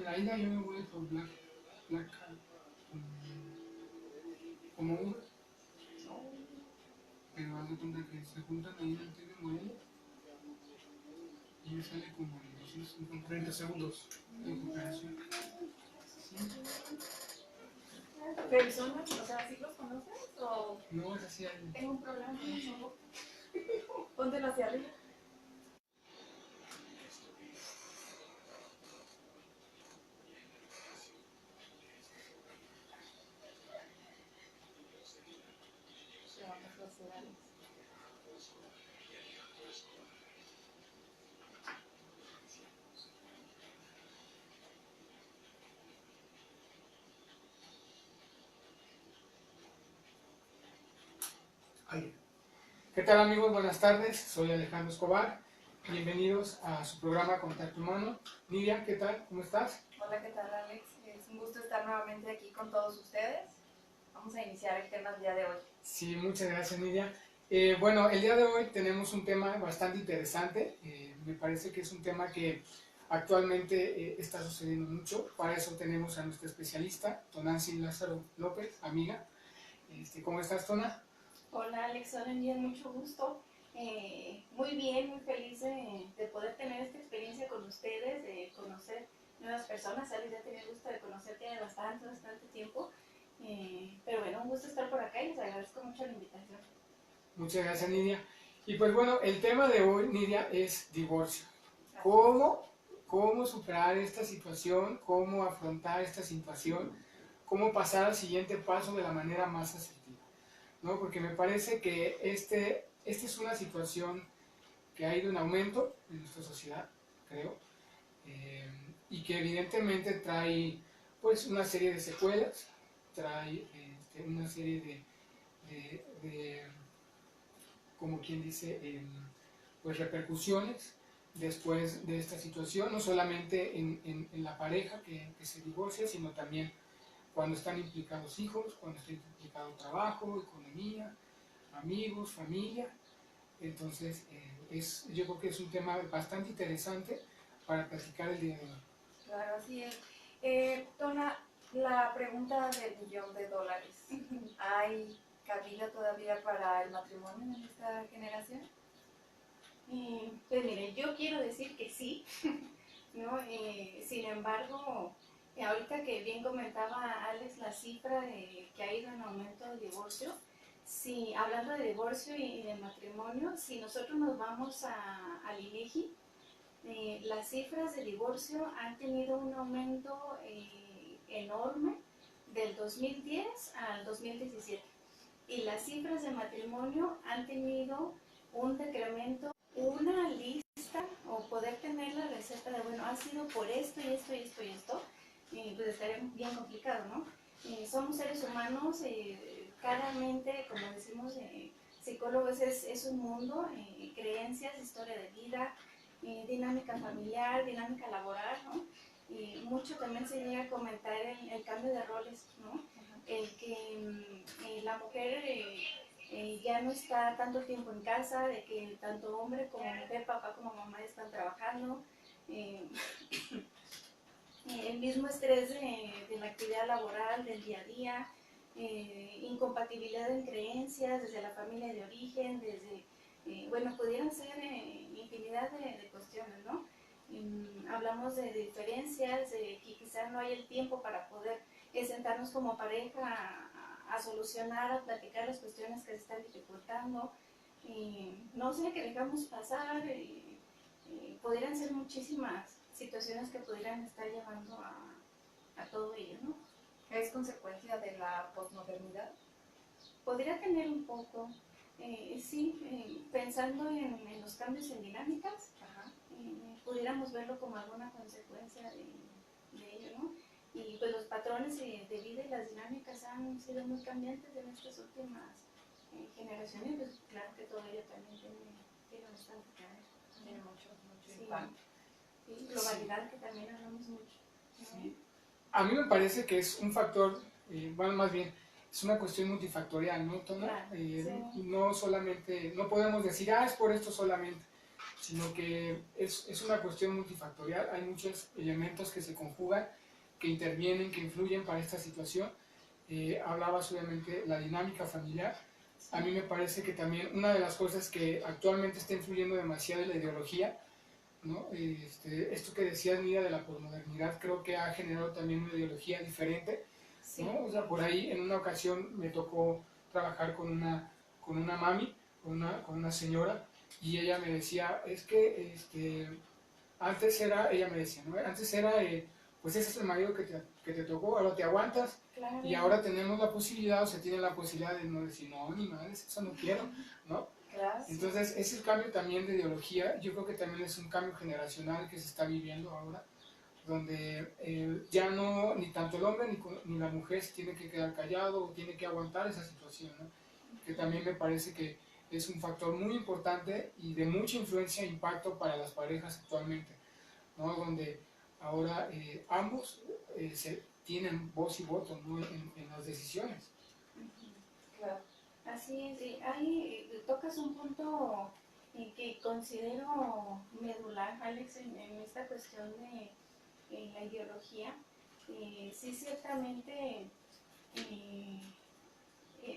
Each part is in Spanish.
la ida yo me voy por Black, como Uber, pero haz de cuenta que se juntan ahí en el TEC de Morelia y me sale como en 230 segundos de recuperación. ¿Sí? ¿Personas? O sea, ¿sí los conoces? ¿O No, es así. tengo un problema con los ojos? Póntelo hacia arriba. Levanta los laterales. ¿Qué tal, amigos? Buenas tardes, soy Alejandro Escobar. Bienvenidos a su programa Contacto Humano. Nidia, ¿qué tal? ¿Cómo estás? Hola, ¿qué tal, Alex? Es un gusto estar nuevamente aquí con todos ustedes. Vamos a iniciar el tema del día de hoy. Sí, muchas gracias, Nidia. Bueno, el día de hoy tenemos un tema bastante interesante. Me parece que es un tema que actualmente está sucediendo mucho. Para eso tenemos a nuestra especialista, Tonancy Lázaro López, amiga. ¿Cómo estás, Tona? Hola, Alex, hola, Nidia, mucho gusto. Muy bien, muy feliz de poder tener esta experiencia con ustedes, de conocer nuevas personas. Alex, ya tenía el gusto de conocerte de bastante tiempo. Pero bueno, un gusto estar por acá y les agradezco mucho la invitación. Muchas gracias, Nidia. Y pues bueno, el tema de hoy, Nidia, es divorcio. ¿Cómo superar esta situación? ¿Cómo afrontar esta situación? ¿Cómo pasar al siguiente paso de la manera más asertiva? ¿No? Porque me parece que esta es una situación que ha ido en aumento en nuestra sociedad, creo, y que evidentemente trae pues una serie de secuelas, trae una serie de como quien dice, pues repercusiones después de esta situación, no solamente en la pareja que se divorcia, sino también cuando están implicados hijos, cuando está implicado trabajo, economía, amigos, familia. Entonces, yo creo que es un tema bastante interesante para platicar el día de hoy. Claro, así es. Tona, la pregunta del $1.000.000. ¿Hay cabida todavía para el matrimonio en esta generación? Pues miren, yo quiero decir que sí, ¿no? Sin embargo, ahorita que bien comentaba Alex la cifra que ha ido en aumento del divorcio, si hablando de divorcio y de matrimonio, si nosotros nos vamos al INEGI, las cifras de divorcio han tenido un aumento enorme del 2010 al 2017 y las cifras de matrimonio han tenido un decremento, una lista o poder tener la receta de, bueno, ha sido por esto y esto y esto y esto, pues estaría bien complicado, ¿no? Somos seres humanos, cada mente, como decimos, psicólogos es un mundo, creencias, historia de vida, dinámica familiar, dinámica laboral, ¿no? Mucho también se llega a comentar el cambio de roles, ¿no? El que la mujer ya no está tanto tiempo en casa, de que tanto hombre como mujer, papá como mamá están trabajando, el mismo estrés de la actividad laboral, del día a día, incompatibilidad en creencias, desde la familia de origen, desde, bueno, pudieran ser infinidad de cuestiones, ¿no? Hablamos de diferencias, de que quizá no hay el tiempo para poder sentarnos como pareja a solucionar, a platicar las cuestiones que se están dificultando. No sé, que dejamos pasar, pudieran ser muchísimas situaciones que pudieran estar llevando a todo ello, ¿no? ¿Es consecuencia de la posmodernidad? Podría tener un poco, sí, pensando en los cambios en dinámicas, pudiéramos verlo como alguna consecuencia de ello, ¿no? Y pues los patrones de vida y las dinámicas han sido muy cambiantes en estas últimas generaciones, pues claro que todo ello también tiene bastante que ver. Tiene mucho Sí. impacto. Sí, globalidad, que también hablamos mucho, ¿no? Sí. A mí me parece que es un factor, bueno, más bien, es una cuestión multifactorial, ¿no, Tona? Claro, sí. Y no solamente, no podemos decir, es por esto solamente. sino que es una cuestión multifactorial, hay muchos elementos que se conjugan, que intervienen, que influyen para esta situación. Hablabas obviamente la dinámica familiar. A mí me parece que también una de las cosas que actualmente está influyendo demasiado es la ideología, ¿no? Esto que decías, Mira, de la posmodernidad, creo que ha generado también una ideología diferente, ¿no? O sea, por ahí en una ocasión me tocó trabajar con una mami, con una señora, y ella me decía, es que antes era, ella me decía, ¿no? Antes era, pues ese es el marido que te tocó, ahora te aguantas, Claro. y ahora tenemos la posibilidad, o se tiene la posibilidad de no decir, no, ni madres, eso no quiero, ¿no? Claro. Entonces, ese cambio también de ideología, yo creo que también es un cambio generacional que se está viviendo ahora, donde ya no, ni tanto el hombre ni la mujer se tiene que quedar callado o tiene que aguantar esa situación, ¿no? Que también me parece que es un factor muy importante y de mucha influencia e impacto para las parejas actualmente, ¿no? Donde ahora ambos se tienen voz y voto, ¿no? en las decisiones. Claro. Así es, y ahí tocas un punto que considero medular, Alex, en esta cuestión de la ideología. Sí, ciertamente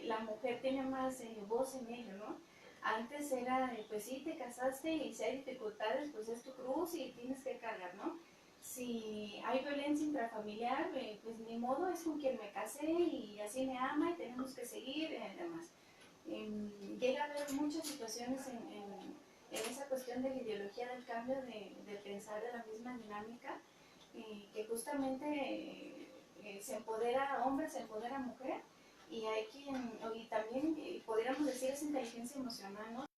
la mujer tiene más voz en ello, ¿no? Antes era, pues sí, te casaste y si hay dificultades, pues es tu cruz y tienes que cargar, ¿no? Si hay violencia intrafamiliar, pues ni modo, es con quien me casé y así me ama y tenemos que seguir y demás. Llega a haber muchas situaciones en esa cuestión de la ideología del cambio de pensar de la misma dinámica, que justamente se empodera hombre, se empodera mujer, y hay quien, y también podríamos decir esa inteligencia emocional, ¿no?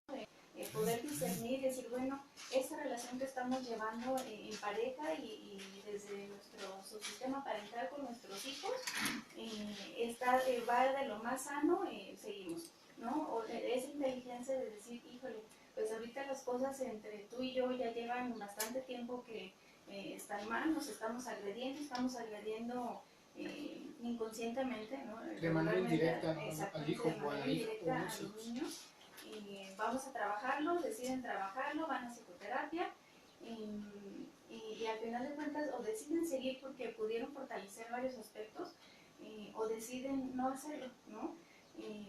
Poder discernir, decir, bueno, esta relación que estamos llevando en pareja y desde nuestro subsistema parental con nuestros hijos, va de lo más sano, seguimos, ¿no? O esa inteligencia de decir, híjole, pues ahorita las cosas entre tú y yo ya llevan bastante tiempo que están mal, nos estamos agrediendo inconscientemente, ¿no? De manera indirecta, ¿no? Al hijo de o a manera la hija. indirecta a los niños. Vamos a trabajarlo, deciden trabajarlo, van a psicoterapia y al final de cuentas o deciden seguir porque pudieron fortalecer varios aspectos o deciden no hacerlo, ¿no?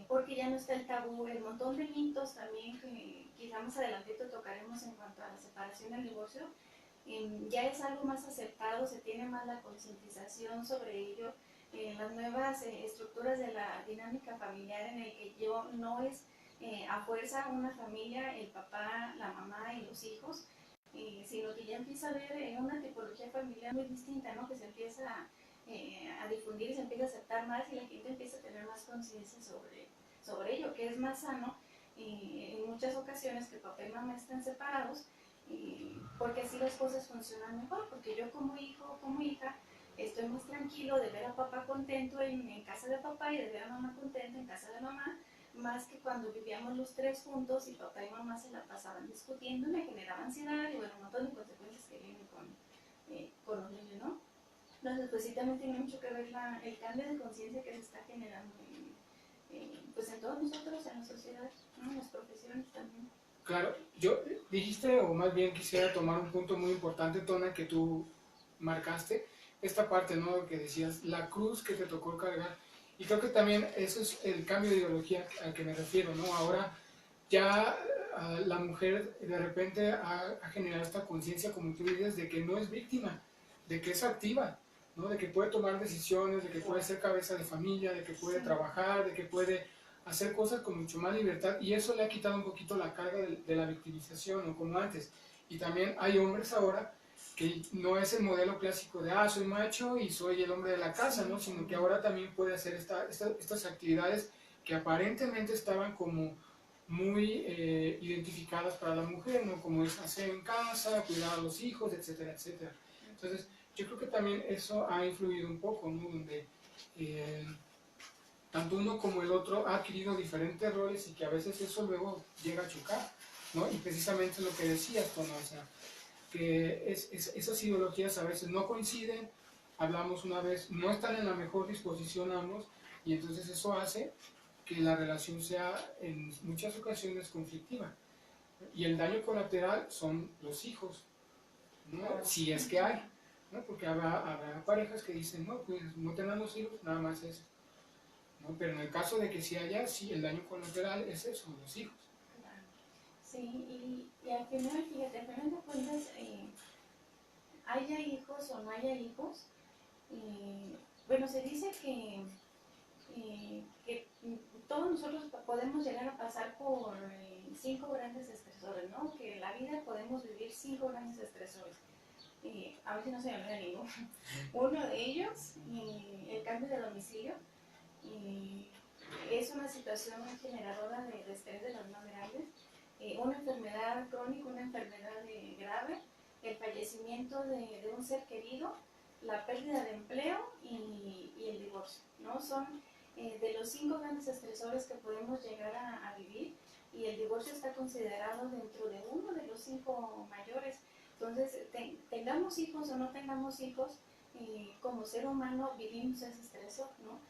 Porque ya no está el tabú, el montón de mitos también que quizá más adelantito tocaremos en cuanto a la separación y el divorcio, ya es algo más aceptado, se tiene más la concientización sobre ello, las nuevas estructuras de la dinámica familiar en el que yo no es a fuerza una familia, el papá, la mamá y los hijos, sino que ya empieza a haber una tipología familiar muy distinta, ¿no? Que se empieza a difundir y se empieza a aceptar más y la gente empieza a tener más conciencia sobre ello, que es más sano en muchas ocasiones que papá y mamá estén separados, porque así las cosas funcionan mejor, porque yo como hijo o como hija estoy más tranquilo de ver a papá contento en casa de papá y de ver a mamá contenta en casa de mamá, más que cuando vivíamos los tres juntos y papá y mamá se la pasaban discutiendo y me generaba ansiedad y bueno, un montón de consecuencias que vienen con los niños, ¿no? Entonces, pues sí, también tiene mucho que ver el cambio de conciencia que se está generando pues en todos nosotros, en la sociedad, ¿no? En las profesiones también. Claro, yo dijiste, o más bien quisiera tomar un punto muy importante, Tona, que tú marcaste, esta parte, ¿no? Que decías, la cruz que te tocó cargar. Y creo que también eso es el cambio de ideología al que me refiero, ¿no? Ahora ya la mujer de repente ha generado esta conciencia, como tú dices, de que no es víctima, de que es activa, ¿no? De que puede tomar decisiones, de que puede ser cabeza de familia, de que puede trabajar, de que puede hacer cosas con mucho más libertad, y eso le ha quitado un poquito la carga de la victimización, ¿no? Como antes. Y también hay hombres ahora que no es el modelo clásico de, soy macho y soy el hombre de la casa, ¿no? Sino que ahora también puede hacer estas actividades que aparentemente estaban como muy identificadas para la mujer, ¿no? Como es hacer en casa, cuidar a los hijos, etcétera, etcétera. Entonces, yo creo que también eso ha influido un poco, ¿no? Donde tanto uno como el otro ha adquirido diferentes roles y que a veces eso luego llega a chocar, ¿no? Y precisamente lo que decías, Tono, o sea, que esas ideologías a veces no coinciden, hablamos una vez, no están en la mejor disposición ambos, y entonces eso hace que la relación sea en muchas ocasiones conflictiva. Y el daño colateral son los hijos, ¿no? Si es que hay, ¿no? Porque habrá parejas que dicen, no, pues no tengamos hijos, nada más eso, ¿no? Pero en el caso de que sí haya, sí, el daño colateral es eso, los hijos. Claro. Sí, y al final, fíjate, al final de cuentas, haya hijos o no haya hijos, bueno, se dice que todos nosotros podemos llegar a pasar por 5 grandes estresores, ¿no? Que en la vida podemos vivir 5 grandes estresores. A ver si no se me olvida ninguno. Uno de ellos, el cambio de domicilio, es una situación generadora de estrés de los más grandes. Una enfermedad crónica, una enfermedad grave, el fallecimiento de un ser querido, la pérdida de empleo y el divorcio, ¿no? Son de los 5 grandes estresores que podemos llegar a vivir, y el divorcio está considerado dentro de uno de los 5 mayores. Entonces, tengamos hijos o no tengamos hijos, como ser humano vivimos ese estresor, ¿no?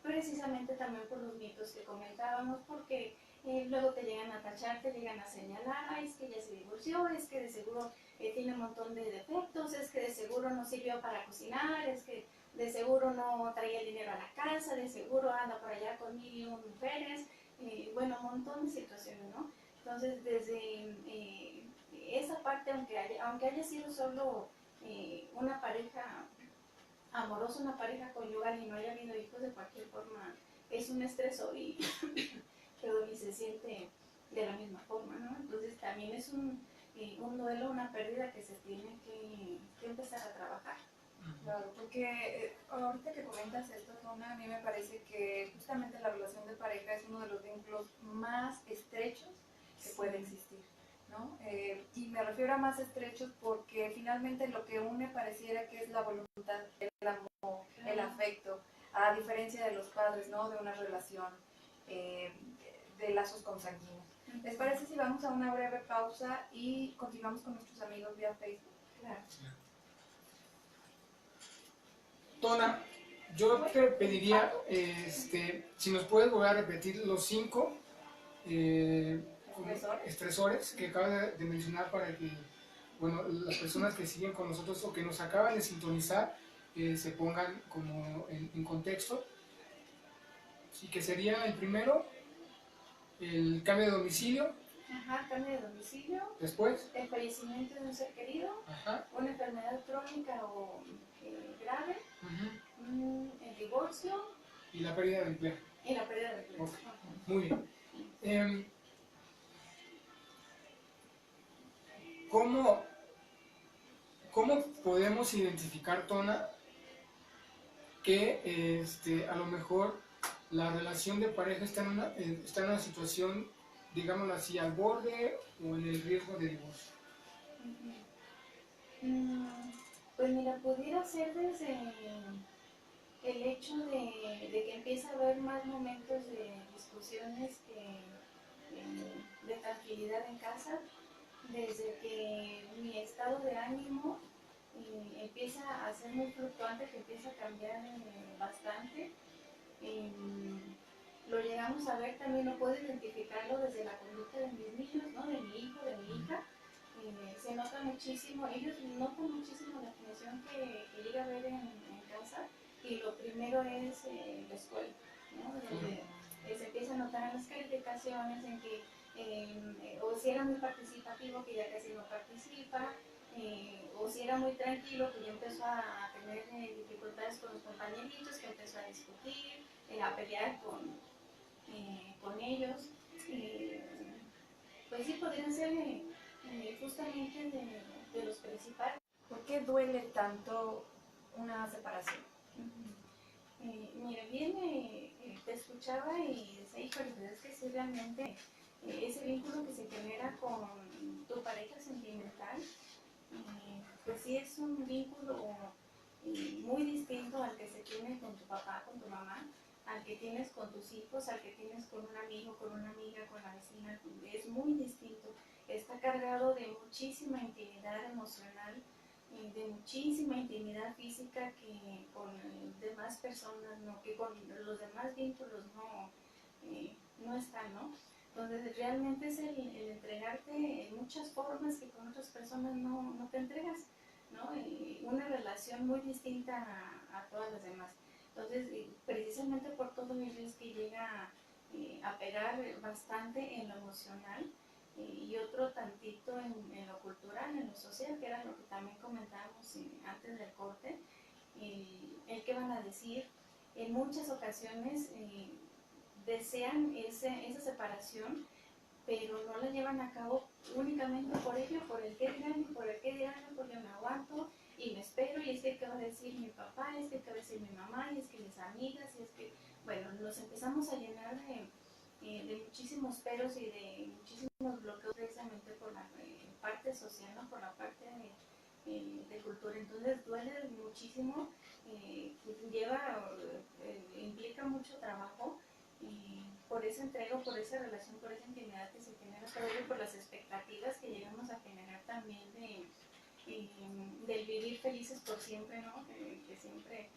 Precisamente también por los mitos que comentábamos, porque luego te llegan a tachar, te llegan a señalar, ay, es que ella se divorció, es que de seguro tiene un montón de defectos, es que de seguro no sirvió para cocinar, es que de seguro no traía el dinero a la casa, de seguro anda por allá con 1,000 mujeres, bueno, un montón de situaciones, ¿no? Entonces, desde esa parte, aunque haya sido solo una pareja amorosa, una pareja conyugal y no haya habido hijos, de cualquier forma es un estresor y, perdón, y se siente de la misma forma, ¿no? Entonces también es un duelo, una pérdida que se tiene que empezar a trabajar. Claro, porque ahorita que comentas esto, Tona, a mí me parece que justamente la relación de pareja es uno de los vínculos más estrechos que puede existir, ¿no? Y me refiero a más estrechos porque finalmente lo que une pareciera que es la voluntad, el amor, el afecto, a diferencia de los padres, ¿no? De una relación de lazos consanguíneos. ¿Les parece si vamos a una breve pausa y continuamos con nuestros amigos vía Facebook? Claro. Tona, yo te pediría, si nos puedes volver a repetir los 5 estresores que acabas de mencionar para que, bueno, las personas que siguen con nosotros o que nos acaban de sintonizar se pongan como en contexto. Así que sería el primero, el cambio de domicilio. Ajá, cambio de domicilio. Después. El fallecimiento de un ser querido. Ajá. Una enfermedad crónica o grave. El divorcio. Y la pérdida de empleo. Y la pérdida de empleo. Okay. Muy bien. ¿Cómo podemos identificar, Tona, que a lo mejor la relación de pareja está en una situación, digámoslo así, al borde o en el riesgo de divorcio? Pues mira, pudiera ser desde el hecho de que empieza a haber más momentos de discusiones de tranquilidad en casa, desde que mi estado de ánimo empieza a ser muy fluctuante, que empieza a cambiar bastante. Lo llegamos a ver también, no puedo identificarlo desde la conducta de mis niños, ¿no? De mi hijo, de mi hija. Se nota muchísimo, ellos notan muchísimo la tensión que llega a haber en casa, y lo primero es la escuela, ¿no? Donde se empieza a notar en las calificaciones, en que o si era muy participativo, que ya casi no participa, o si era muy tranquilo, que ya empezó a tener dificultades con los compañeritos, que empezó a discutir, a pelear con ellos. Pues sí, podrían ser justamente de los principales. ¿Por qué duele tanto una separación? Mira, bien, te escuchaba y decía, híjole, pues es que sí, realmente ese vínculo que se genera con tu pareja sentimental, pues sí es un vínculo muy distinto al que se tiene con tu papá, con tu mamá, al que tienes con tus hijos, al que tienes con un amigo, con una amiga, con la vecina. Es muy distinto. Está cargado de muchísima intimidad emocional, de muchísima intimidad física que con demás personas, ¿no? Que con los demás vínculos no están, ¿no? Entonces realmente es el entregarte en muchas formas que con otras personas no te entregas, ¿no? Y una relación muy distinta a todas las demás. Entonces, precisamente por todo ello es que llega a pegar bastante en lo emocional y otro tantito en lo cultural, en lo social, que era lo que también comentábamos antes del corte, el que van a decir. En muchas ocasiones desean esa separación, pero no la llevan a cabo únicamente por ello, por el que dirán, y por el que dirán, porque me aguanto y me espero, y es que qué va a decir mi papá, y es que qué va a decir mi mamá, y es que mis amigas, y es que, bueno, nos empezamos a llenar de muchísimos peros y de muchísimos bloqueos precisamente por la parte social, ¿no? Por la parte de cultura. Entonces duele muchísimo, implica mucho trabajo por esa entrega, por esa relación, por esa intimidad que se genera, pero por las expectativas que llegamos a generar también del vivir felices por siempre, ¿no? Que siempre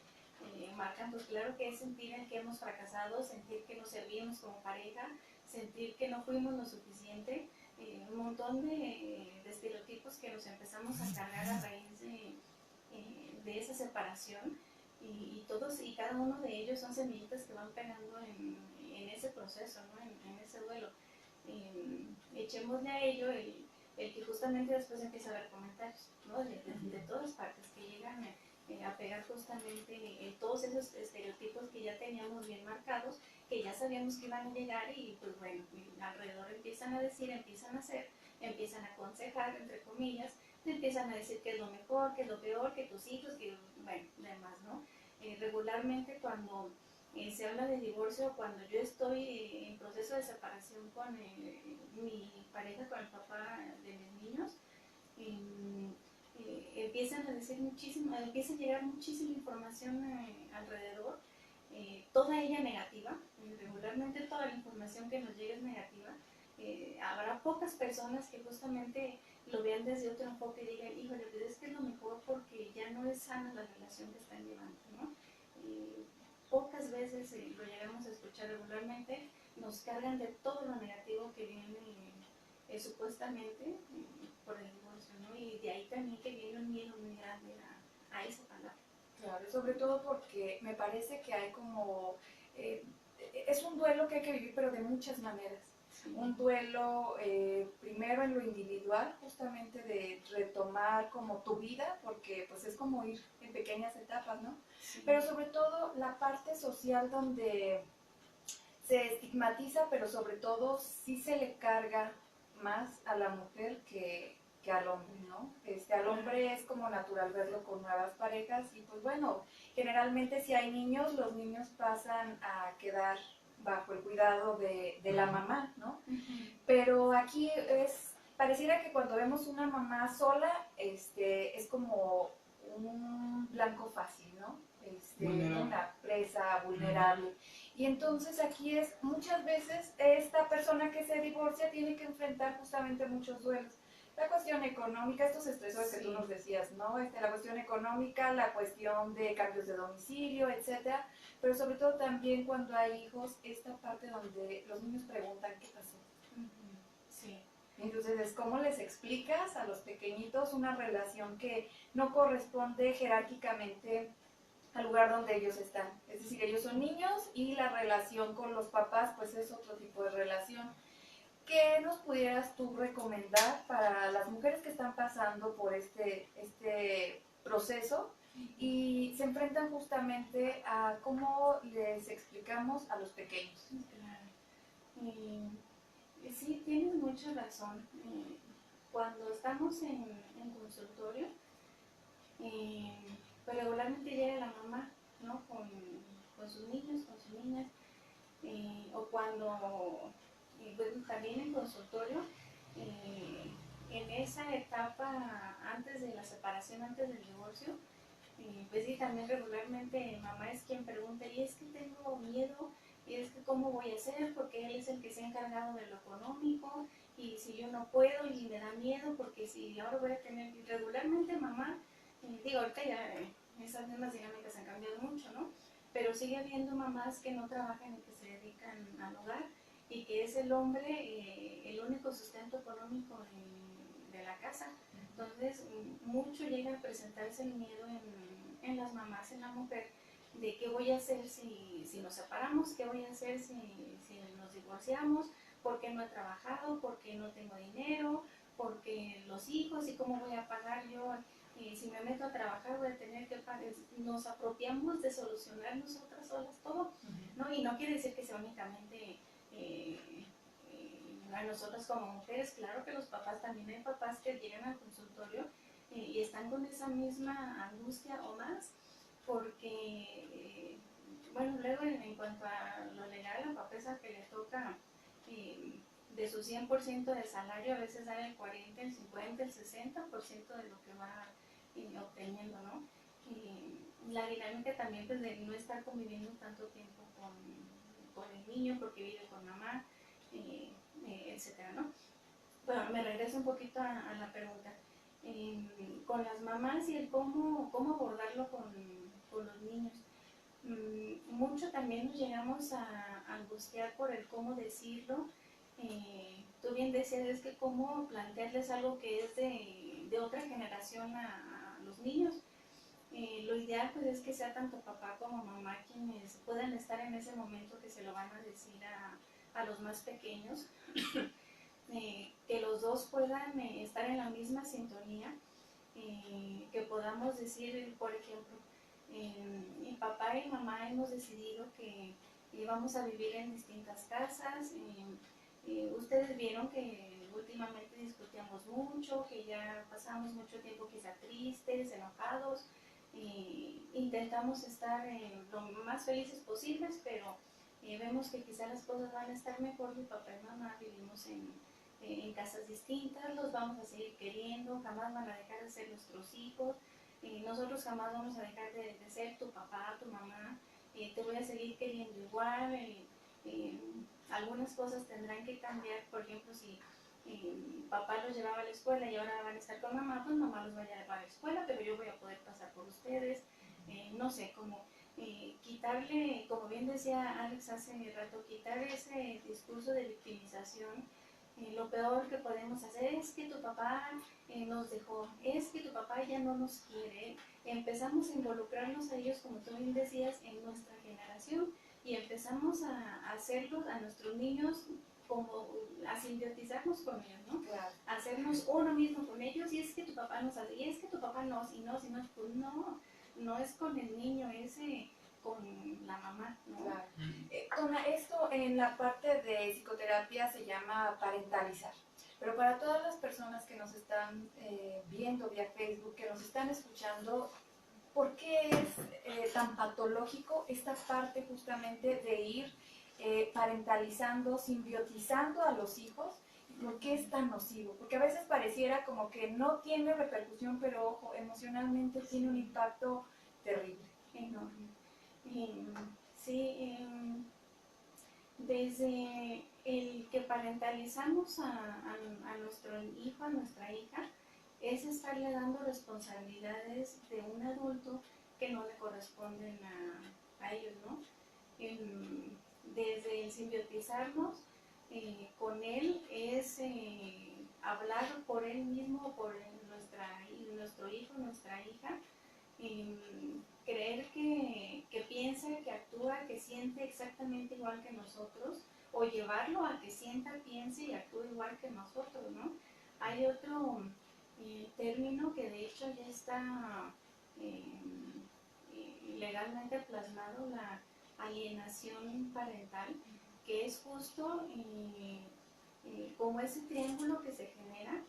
marcan, pues claro que es sentir en que hemos fracasado, sentir que no servimos como pareja, sentir que no fuimos lo suficiente, un montón de estereotipos que nos empezamos a cargar a raíz de esa separación, y todos y cada uno de ellos son semillitas que van pegando en ese proceso, ¿no? En ese duelo. Echémosle a ello el que justamente después empieza a haber comentarios, ¿no? De todas partes que llegan a pegar justamente todos esos estereotipos que ya teníamos bien marcados, que ya sabíamos que iban a llegar, y pues bueno, alrededor empiezan a decir, empiezan a hacer, empiezan a aconsejar, entre comillas, te empiezan a decir qué es lo mejor, qué es lo peor, que tus hijos, que bueno, demás, ¿no? Regularmente cuando se habla de divorcio, cuando yo estoy en proceso de separación con mi pareja, con el papá de mis niños, empiezan a decir muchísimo, empieza a llegar muchísima información alrededor, toda ella negativa, regularmente toda la información que nos llega es negativa. Habrá pocas personas que justamente lo vean desde otro enfoque y digan, híjole, pues es que es lo mejor porque ya no es sana la relación que están llevando, ¿no? Pocas veces lo llegamos a escuchar. Regularmente nos cargan de todo lo negativo que viene supuestamente por el divorcio, ¿no? Y de ahí también que viene un miedo muy grande a esa palabra. Claro, sobre todo porque me parece que hay como, es un duelo que hay que vivir, pero de muchas maneras. Sí. Un duelo primero en lo individual, justamente de retomar como tu vida, porque pues es como ir en pequeñas etapas, ¿no? Sí. Pero sobre todo la parte social donde se estigmatiza, pero sobre todo sí se le carga más a la mujer que al hombre, ¿no? Al hombre es como natural verlo con nuevas parejas, y pues bueno, generalmente si hay niños, los niños pasan a quedar bajo el cuidado de la mamá, ¿no? Pero aquí pareciera que cuando vemos una mamá sola, es como un blanco fácil, ¿no? Una presa vulnerable. Y entonces aquí muchas veces esta persona que se divorcia tiene que enfrentar justamente muchos duelos. La cuestión económica, estos estresores que tú nos decías, ¿no? La cuestión económica, la cuestión de cambios de domicilio, etcétera, pero sobre todo también cuando hay hijos, esta parte donde los niños preguntan qué pasó. Sí. Entonces es cómo les explicas a los pequeñitos una relación que no corresponde jerárquicamente al lugar donde ellos están. Es decir, ellos son niños y la relación con los papás pues es otro tipo de relación. ¿Qué nos pudieras tú recomendar para las mujeres que están pasando por este proceso y se enfrentan justamente a cómo les explicamos a los pequeños? Claro. Sí, tienes mucha razón. Cuando estamos en consultorio, pues regularmente llega la mamá, ¿no? Con sus niños, con sus niñas, o cuando bueno, también en consultorio, en esa etapa antes de la separación, antes del divorcio, pues sí, también regularmente mamá es quien pregunta, y es que tengo miedo, y es que cómo voy a hacer, porque él es el que se ha encargado de lo económico, y si yo no puedo, y me da miedo, porque si ahora voy a tener, regularmente mamá, digo, ahorita ya esas mismas dinámicas han cambiado mucho, ¿no? Pero sigue habiendo mamás que no trabajan y que se dedican al hogar, y que es el hombre el único sustento económico de la casa. Entonces, mucho llega a presentarse el miedo en las mamás, en la mujer, de qué voy a hacer si nos separamos, qué voy a hacer si nos divorciamos, por qué no he trabajado, por qué no tengo dinero, porque los hijos y cómo voy a pagar yo, si me meto a trabajar voy a tener que pagar. Nos apropiamos de solucionar nosotras solas todo, ¿no? Y no quiere decir que sea únicamente a nosotras como mujeres. Claro que los papás, también hay papás que llegan al consultorio y están con esa misma angustia o más, porque, bueno, luego en cuanto a lo legal, la papesa que le toca de su 100% de salario, a veces da el 40, el 50, el 60% de lo que va obteniendo, ¿no? La dinámica también, pues, de no estar conviviendo tanto tiempo con el niño porque vive con mamá, etcétera, ¿no? Bueno, me regreso un poquito a la pregunta. Con las mamás y el cómo abordarlo con los niños. Mucho también nos llegamos a angustiar por el cómo decirlo. Tú bien decías, es que cómo plantearles algo que es de otra generación a los niños. Lo ideal pues es que sea tanto papá como mamá quienes puedan estar en ese momento que se lo van a decir a los más pequeños. Que los dos puedan estar en la misma sintonía, que podamos decir, por ejemplo, mi papá y mamá hemos decidido que vamos a vivir en distintas casas. Ustedes vieron que últimamente discutíamos mucho, que ya pasamos mucho tiempo quizá tristes, enojados. Intentamos estar lo más felices posibles, pero vemos que quizá las cosas van a estar mejor. Mi papá y mamá vivimos en casas distintas, los vamos a seguir queriendo, jamás van a dejar de ser nuestros hijos. Nosotros jamás vamos a dejar de ser tu papá, tu mamá. Te voy a seguir queriendo igual. Algunas cosas tendrán que cambiar. Por ejemplo, si papá los llevaba a la escuela y ahora van a estar con mamá, pues mamá los va a llevar a la escuela, pero yo voy a poder pasar por ustedes. No sé, como quitarle, como bien decía Alex hace rato, quitar ese discurso de victimización. Lo peor que podemos hacer es que tu papá nos dejó, es que tu papá ya no nos quiere. Empezamos a involucrarnos a ellos, como tú bien decías, en nuestra generación, y empezamos a hacerlos, a nuestros niños, como a simbiotizarnos con ellos, ¿no? Claro. Hacernos uno mismo con ellos, y es que tu papá nos hace, y es que tu papá no, pues no es con el niño, es con la mamá, ¿no? Claro. Tona, esto en la parte de psicoterapia se llama parentalizar, pero para todas las personas que nos están viendo vía Facebook, que nos están escuchando, ¿por qué es tan patológico esta parte justamente de ir parentalizando, simbiotizando a los hijos? ¿Por qué es tan nocivo? Porque a veces pareciera como que no tiene repercusión, pero ojo, emocionalmente tiene un impacto terrible. Enorme. Sí, desde el que parentalizamos a nuestro hijo, a nuestra hija, es estarle dando responsabilidades de un adulto que no le corresponden a ellos, ¿no? Desde el simbiotizarnos con él es hablar por él mismo, por nuestro hijo, nuestra hija, creer que piensa, que actúa, que siente exactamente igual que nosotros, o llevarlo a que sienta, piense y actúe igual que nosotros, ¿no? Hay otro término que de hecho ya está legalmente plasmado, la alienación parental, que es justo como ese triángulo que se genera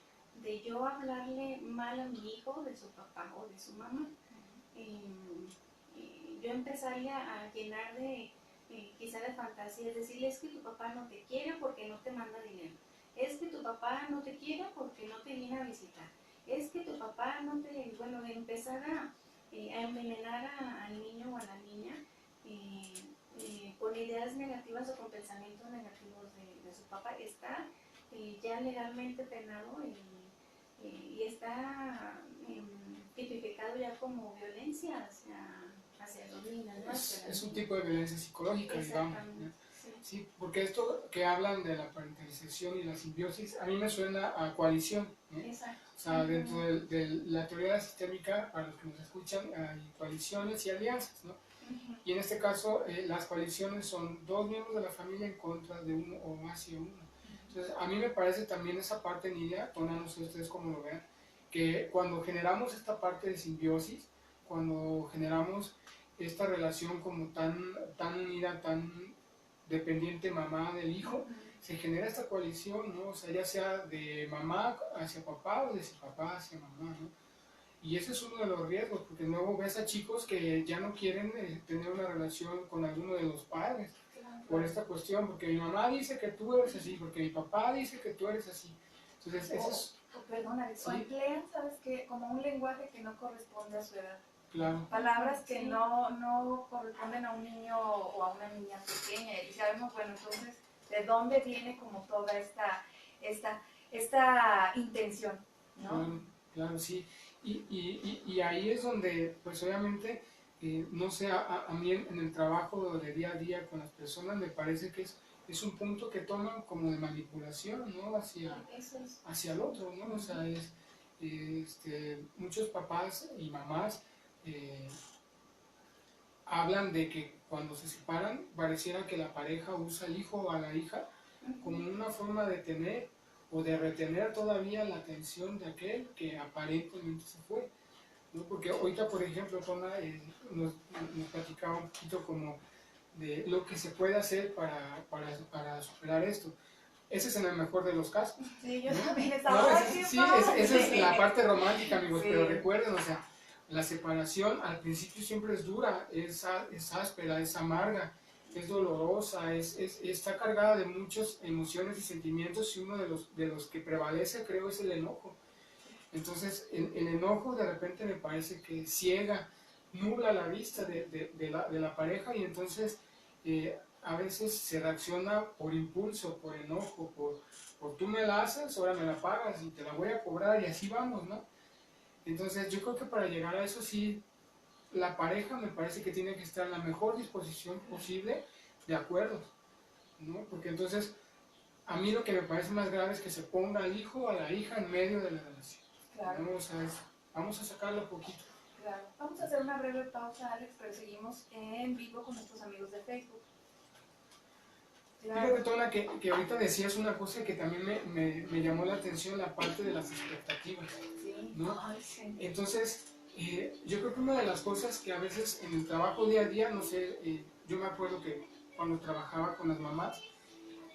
de yo hablarle mal a mi hijo de su papá o de su mamá. Yo empezaría a llenar de quizá de fantasías, decirle, es que tu papá no te quiere porque no te manda dinero, es que tu papá no te quiere porque no te viene a visitar, es que tu papá no te, bueno, de empezar a envenenar al niño o a la niña con ideas negativas o con pensamientos negativos de su papá. Está ya legalmente penado y está tipificado ya como violencia hacia los niños, ¿no? Es un tipo de violencia psicológica, digamos. Exactamente, sí. Sí, porque esto que hablan de la parentalización y la simbiosis, a mí me suena a coalición, ¿no? Exacto. O sea, dentro de la teoría sistémica, para los que nos escuchan, hay coaliciones y alianzas, ¿no? Y en este caso, las coaliciones son dos miembros de la familia en contra de uno o más de uno. Entonces, a mí me parece también esa parte, Nidia, Tona, no sé ustedes cómo lo vean, que cuando generamos esta parte de simbiosis, cuando generamos esta relación como tan unida, tan dependiente mamá del hijo, se genera esta coalición, ¿no? O sea, ya sea de mamá hacia papá o de papá hacia mamá, ¿no? Y ese es uno de los riesgos, porque luego ves a chicos que ya no quieren tener una relación con alguno de los padres por esta cuestión, porque mi mamá dice que tú eres así, porque mi papá dice que tú eres así. Entonces, eso es... Perdona, o Sí. emplean, ¿sabes qué? Como un lenguaje que no corresponde a su edad. Claro. Palabras que no corresponden a un niño o a una niña pequeña. Y sabemos, bueno, entonces, ¿de dónde viene como toda esta intención, ¿no? Claro, claro, sí. Y ahí es donde, pues obviamente, no sé, a mí en el trabajo de día a día con las personas me parece que es un punto que toman como de manipulación, ¿no? Hacia el otro, ¿no? O sea, muchos papás y mamás hablan de que cuando se separan pareciera que la pareja usa al hijo o a la hija como una forma de tener o de retener todavía la atención de aquel que aparentemente se fue, ¿no? Porque ahorita, por ejemplo, Tona nos platicaba un poquito como de lo que se puede hacer para superar esto. Ese es en el mejor de los casos. Sí, yo ¿no? también No, estaba esa es la parte romántica, amigos, Sí. pero recuerden, o sea, la separación al principio siempre es dura, es áspera, es amarga, es dolorosa, está cargada de muchas emociones y sentimientos, y uno de los que prevalece, creo, es el enojo. Entonces, el enojo de repente me parece que ciega, nubla la vista de la pareja, y entonces a veces se reacciona por impulso, por enojo, por tú me la haces, ahora me la pagas y te la voy a cobrar, y así vamos, ¿no? Entonces, yo creo que para llegar a eso sí, la pareja me parece que tiene que estar en la mejor disposición posible de acuerdos, ¿no? Porque entonces, a mí lo que me parece más grave es que se ponga al hijo o a la hija en medio de la relación. Claro. ¿No? O sea, vamos a sacarlo poquito. Claro. Vamos a hacer una breve pausa, Alex, pero seguimos en vivo con nuestros amigos de Facebook. Claro. Fíjate, Tona, que ahorita decías una cosa que también me llamó la atención, la parte de las expectativas, Sí. ¿no? Ay, sí. Entonces, yo creo que una de las cosas que a veces en el trabajo día a día, no sé, yo me acuerdo que cuando trabajaba con las mamás,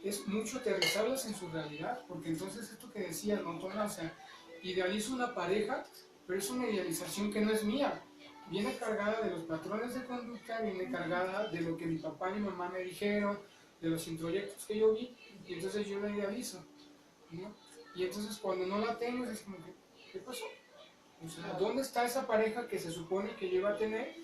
es mucho aterrizarlas en su realidad, porque entonces esto que decías, ¿no, Tona? O sea, idealizo una pareja, pero es una idealización que no es mía. Viene cargada de los patrones de conducta, viene cargada de lo que mi papá y mi mamá me dijeron, de los introyectos que yo vi, y entonces yo la idealizo, ¿no? Y entonces cuando no la tengo es como que, ¿qué pasó? O sea, ¿dónde está esa pareja que se supone que yo iba a tener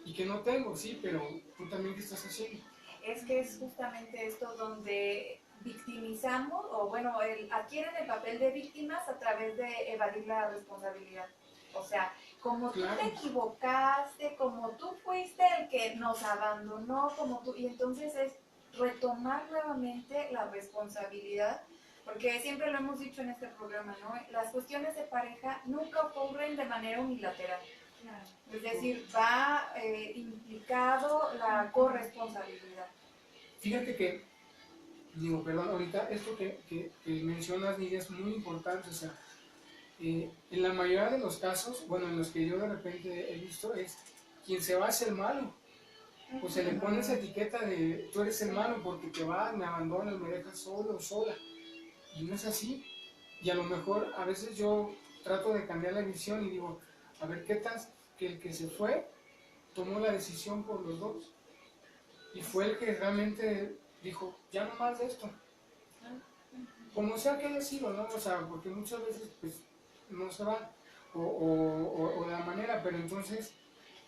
y que no tengo? Sí, pero tú también, ¿qué estás haciendo? Es que es justamente esto donde victimizamos, o bueno, adquieren el papel de víctimas a través de evadir la responsabilidad. O sea, como Claro. tú te equivocaste, como tú fuiste el que nos abandonó, como tú, y entonces es retomar nuevamente la responsabilidad, porque siempre lo hemos dicho en este programa, ¿no? Las cuestiones de pareja nunca ocurren de manera unilateral. Claro. Es decir, va implicado la corresponsabilidad. Fíjate que, digo, perdón, ahorita esto que mencionas, Nidia, es muy importante. O sea, en la mayoría de los casos, bueno, en los que yo de repente he visto, es quien se va es el malo. O se le pone esa etiqueta de tú eres el malo porque te vas, me abandonas, me dejas solo o sola. Y no es así. Y a lo mejor a veces yo trato de cambiar la visión y digo, a ver, ¿qué tal que el que se fue tomó la decisión por los dos? Y fue el que realmente dijo, ya no más de esto. Como sea que haya sido, ¿no? O sea, porque muchas veces pues no se va o de la manera, pero entonces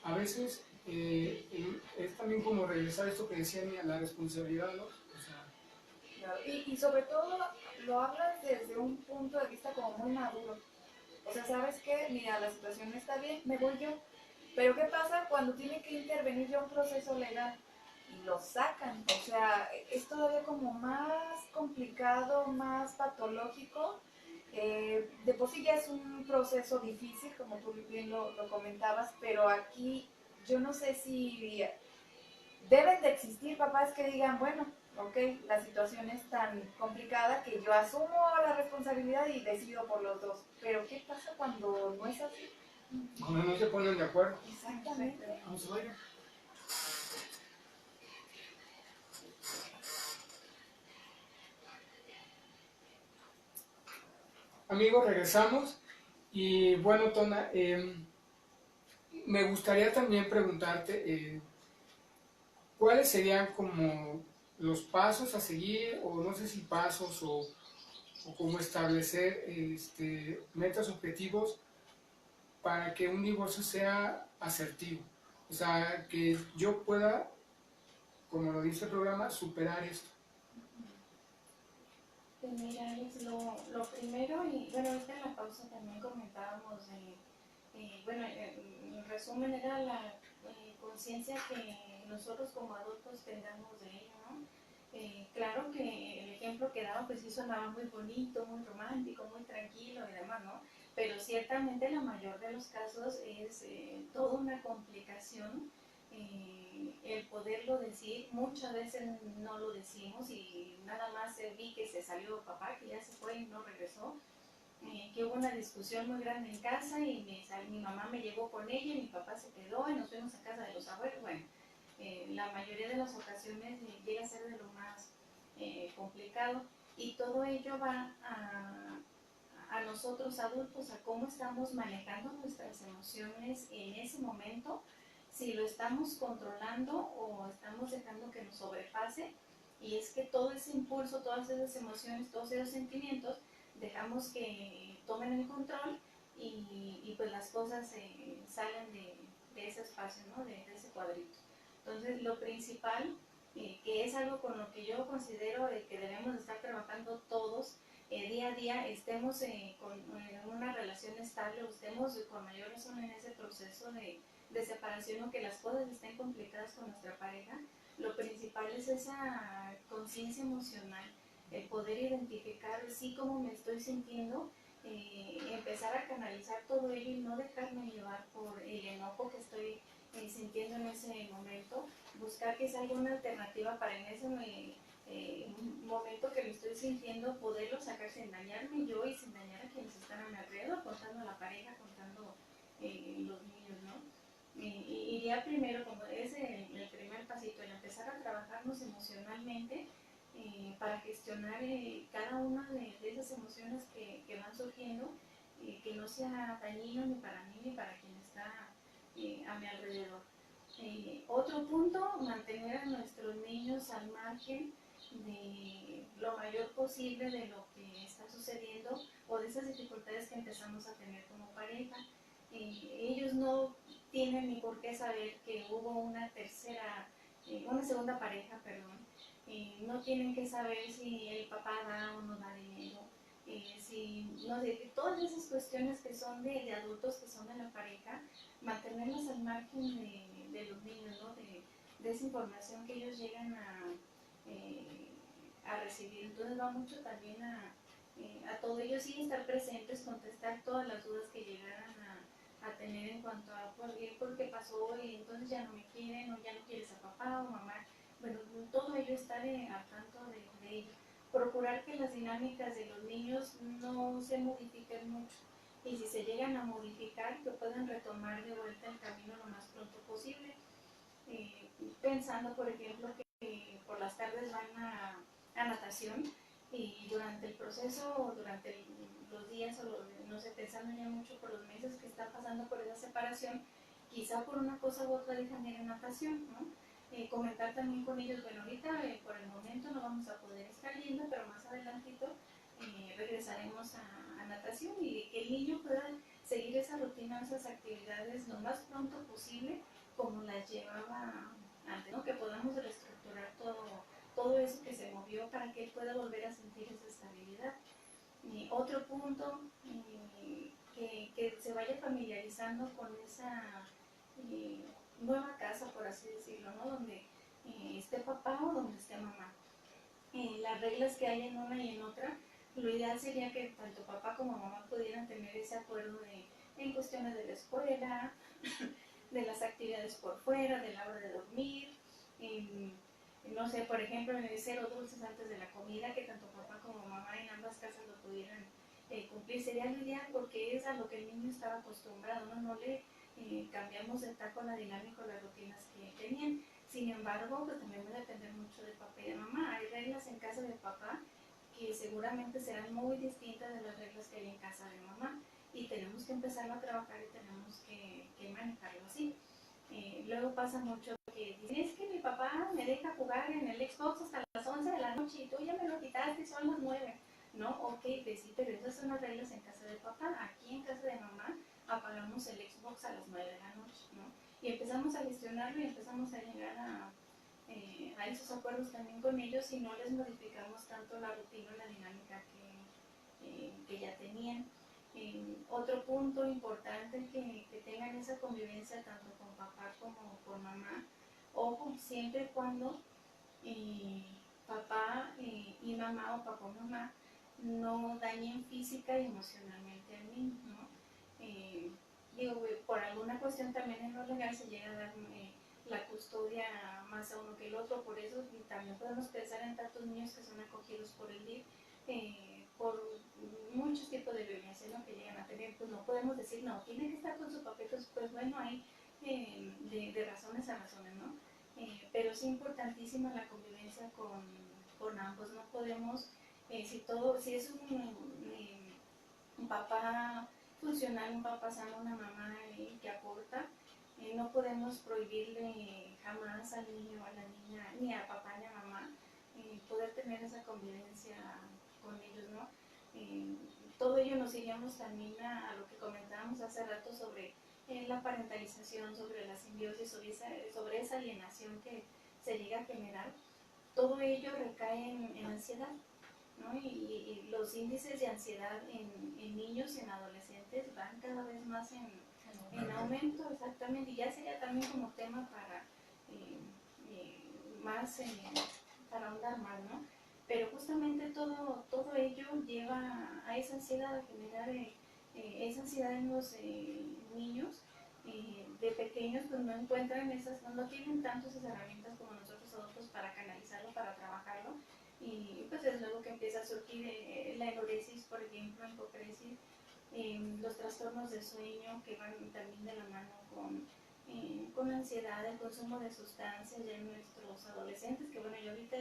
a veces es también como regresar a esto que decía Nia, la responsabilidad, ¿no? O sea, Claro. Y sobre todo lo hablas desde un punto de vista como muy maduro. O sea, ¿sabes qué? Mira, la situación no está bien, me voy yo. Pero ¿qué pasa cuando tiene que intervenir ya un proceso legal? y lo sacan. O sea, es todavía como más complicado, más patológico. De por sí ya es un proceso difícil, como tú bien lo comentabas, pero aquí yo no sé si deben de existir papás que digan, bueno, ok, la situación es tan complicada que yo asumo la responsabilidad y decido por los dos. Pero ¿qué pasa cuando no es así? Cuando no se ponen de acuerdo. Exactamente. Vamos a ver. Amigos, regresamos. Y bueno, Tona, me gustaría también preguntarte cuáles serían como los pasos a seguir, o no sé si pasos o cómo establecer metas, objetivos para que un divorcio sea asertivo. O sea, que yo pueda, como lo dice el programa, superar esto. Pues mira, Alex, lo primero, y bueno, ahorita en la pausa también comentábamos, bueno, en resumen era la conciencia que nosotros como adultos tengamos de ello, ¿no? Claro que el ejemplo que daba pues sí sonaba muy bonito, muy romántico, muy tranquilo y demás, ¿no? Pero ciertamente la mayor de los casos es toda una complicación el poderlo decir. Muchas veces no lo decimos y nada más vi que se salió papá, que ya se fue y no regresó, que hubo una discusión muy grande en casa y mi mamá me llevó con ella y mi papá se quedó y nos fuimos a casa de los abuelos. Bueno, la mayoría de las ocasiones llega a ser de lo más complicado, y todo ello va a nosotros adultos, a cómo estamos manejando nuestras emociones en ese momento, si lo estamos controlando o estamos dejando que nos sobrepase. Y es que todo ese impulso, todas esas emociones, todos esos sentimientos, dejamos que tomen el control y pues las cosas salen de ese espacio, ¿no? De ese cuadrito. Entonces, lo principal, que es algo con lo que yo considero que debemos estar trabajando todos día a día, estemos con una relación estable o estemos con mayor razón en ese proceso de separación o que las cosas estén complicadas con nuestra pareja, lo principal es esa conciencia emocional, el poder identificar sí cómo me estoy sintiendo, empezar a canalizar todo ello y no dejarme llevar por el enojo que estoy sintiendo en ese momento, buscar que salga una alternativa para en ese momento que lo estoy sintiendo poderlo sacar sin dañarme yo y sin dañar a quienes están a mi alrededor, contando a la pareja, contando los niños, ¿no? Iría primero, como es el primer pasito, el empezar a trabajarnos emocionalmente para gestionar cada una de esas emociones que van surgiendo, que no sea dañino ni para mí ni para quien está a mi alrededor. Otro punto, mantener a nuestros niños al margen de lo mayor posible de lo que está sucediendo o de esas dificultades que empezamos a tener como pareja. Ellos no tienen ni por qué saber que hubo una segunda pareja, perdón. No tienen que saber si el papá da o no da dinero, si, no sé, todas esas cuestiones que son de adultos, que son de la pareja, mantenerlos al margen de los niños, ¿no? De esa información que ellos llegan a recibir. Entonces va mucho también a todo ello, sí estar presentes, contestar todas las dudas que llegaran a tener en cuanto a por qué pasó y entonces ya no me quieren o ya no quieres a papá o mamá. Bueno, todo ello estar al tanto de ello. Procurar que las dinámicas de los niños no se modifiquen mucho y si se llegan a modificar que puedan retomar de vuelta el camino lo más pronto posible. Pensando, por ejemplo, que por las tardes van a natación y durante el proceso o durante los días, o no sé, pensando ya mucho por los meses que están pasando por esa separación, quizá por una cosa u otra dejan de ir a natación, ¿no? Comentar también con ellos, bueno, ahorita por el momento no vamos a poder estar yendo, pero más adelantito regresaremos a natación, y que el niño pueda seguir esa rutina, esas actividades lo más pronto posible como las llevaba antes, ¿no? Que podamos reestructurar todo eso que se movió para que él pueda volver a sentir esa estabilidad. Otro punto, que se vaya familiarizando con esa nueva casa, por así decirlo, ¿no? Donde esté papá o donde esté mamá. Las reglas que hay en una y en otra, lo ideal sería que tanto papá como mamá pudieran tener ese acuerdo en cuestiones de la escuela, de las actividades por fuera, de la hora de dormir, no sé, por ejemplo, en el 0 dulces antes de la comida, que tanto papá como mamá en ambas casas lo pudieran cumplir. Sería lo ideal porque es a lo que el niño estaba acostumbrado, no le cambiamos de taco la dinámica o las rutinas que tenían. Sin embargo, pues también va a depender mucho de papá y de mamá. Hay reglas en casa de papá que seguramente serán muy distintas de las reglas que hay en casa de mamá y tenemos que empezarlo a trabajar y tenemos que manejarlo así. Luego pasa mucho que dicen, es que mi papá me deja jugar en el Xbox hasta las 11 de la noche y tú ya me lo quitaste y son las 9. No, ok, pues sí, pero esas son las reglas en casa de papá. Aquí en casa de mamá apagamos el Xbox a las 9 de la noche, ¿no? Y empezamos a gestionarlo y empezamos a llegar a esos acuerdos también con ellos y no les modificamos tanto la rutina o la dinámica que ya tenían. Otro punto importante que tengan esa convivencia tanto con papá como con mamá, ojo, siempre y cuando papá y mamá o papá o mamá no dañen física y emocionalmente al niño, ¿no? Digo, por alguna cuestión también en lo legal se llega a dar la custodia más a uno que el otro, por eso también podemos pensar en tantos niños que son acogidos por el DIF, por muchos tipos de violencia, ¿no?, que llegan a tener. Pues no podemos decir, no, tiene que estar con su papá, pues bueno, hay de razones a razones, ¿no? Pero es importantísima la convivencia con ambos. No podemos, si es un papá funcional, un papá sano, una mamá que aporta, no podemos prohibirle jamás al niño o a la niña, ni a papá ni a mamá, poder tener esa convivencia con ellos, ¿no? Todo ello nos iríamos también a lo que comentábamos hace rato sobre la parentalización, sobre la simbiosis, sobre esa alienación que se llega a generar. Todo ello recae en ansiedad, ¿no? Y los índices de ansiedad en niños y en adolescentes van cada vez más en aumento, exactamente, y ya sería también como tema para más, para ahondar más, ¿no? Pero justamente todo ello lleva a esa ansiedad, a generar esa ansiedad en los niños. De pequeños pues no encuentran no tienen tantas herramientas como nosotros adultos para canalizarlo, para trabajarlo, y pues es luego que empieza a surgir la enuresis, por ejemplo, hipopresis, los trastornos de sueño que van también de la mano con la ansiedad, el consumo de sustancias ya en nuestros adolescentes, que bueno, yo ahorita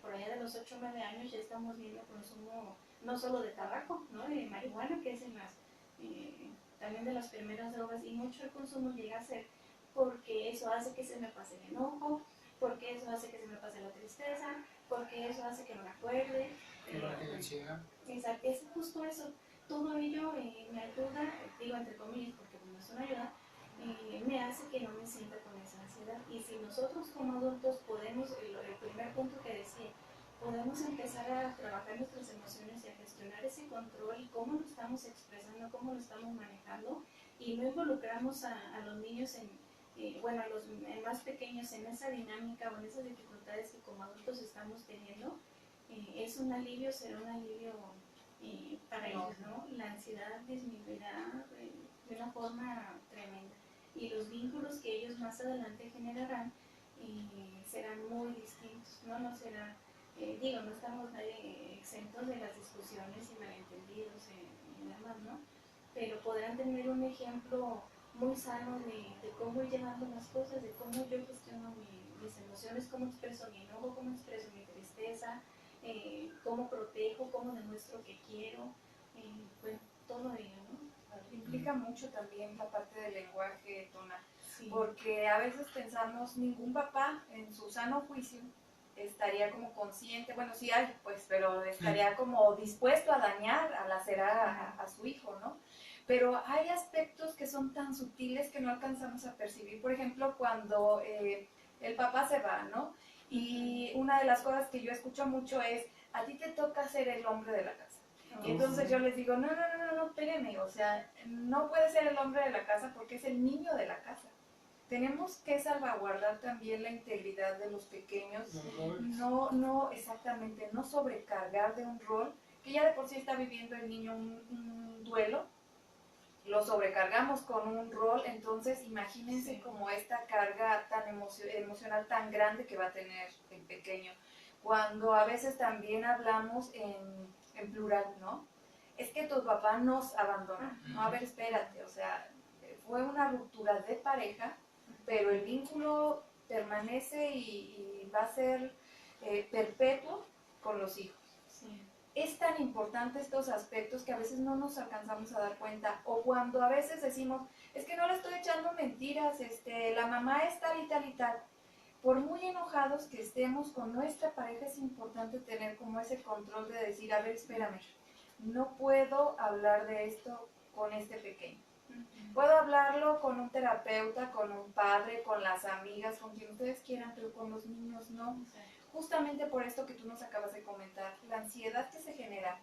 por allá de los 8 o 9 años ya estamos viendo consumo no solo de tabaco, ¿no?, de marihuana, que es también de las primeras drogas, y mucho el consumo llega a ser porque eso hace que se me pase el enojo, porque eso hace que se me pase la tristeza, porque eso hace que no me acuerde. La ansiedad. Exacto, es justo eso. Todo ello me ayuda, digo entre comillas, porque no es una ayuda, me hace que no me sienta con esa ansiedad. Y si nosotros como adultos podemos, el primer punto que decía, podemos empezar a trabajar nuestras emociones y a gestionar ese control, cómo lo estamos expresando, cómo lo estamos manejando, y no involucramos a los niños bueno, a los más pequeños en esa dinámica o en esas dificultades que como adultos estamos teniendo, es un alivio, será un alivio para ellos, ¿no? La ansiedad disminuirá de una forma tremenda, y los vínculos que ellos más adelante generarán serán muy distintos, ¿no? No será, no estamos exentos de las discusiones y malentendidos y demás, ¿no? Pero podrán tener un ejemplo muy sano de cómo ir llevando las cosas, de cómo yo gestiono mis emociones, cómo expreso mi enojo, cómo expreso mi tristeza, cómo protejo, cómo demuestro que quiero, bueno, todo ello, ¿no? Implica mucho también la parte del lenguaje, Tona, Sí. porque a veces pensamos, ningún papá en su sano juicio estaría como consciente, bueno, sí hay, pues, pero estaría como dispuesto a dañar, a lacerar a su hijo, ¿no? Pero hay aspectos que son tan sutiles que no alcanzamos a percibir. Por ejemplo, cuando el papá se va, ¿no? Y una de las cosas que yo escucho mucho es, a ti te toca ser el hombre de la casa. Y entonces yo les digo, no, espéreme, o sea, no puede ser el hombre de la casa porque es el niño de la casa. tenemos que salvaguardar también la integridad de los pequeños, Los roles. no exactamente, no sobrecargar de un rol, que ya de por sí está viviendo el niño un duelo, lo sobrecargamos con un rol, entonces imagínense como esta carga tan emocional tan grande que va a tener el pequeño. Cuando a veces también hablamos en plural, ¿no? Es que tu papá nos abandonó. No, a ver, espérate, o sea, fue una ruptura de pareja, pero el vínculo permanece y va a ser perpetuo con los hijos. Sí. Es tan importante estos aspectos que a veces no nos alcanzamos a dar cuenta, o cuando a veces decimos, es que no le estoy echando mentiras, la mamá es tal y tal y tal. Por muy enojados que estemos con nuestra pareja, es importante tener como ese control de decir, a ver, espérame, no puedo hablar de esto con este pequeño. Puedo hablarlo con un terapeuta, con un padre, con las amigas, con quien ustedes quieran, pero con los niños no. Justamente por esto que tú nos acabas de comentar, la ansiedad que se genera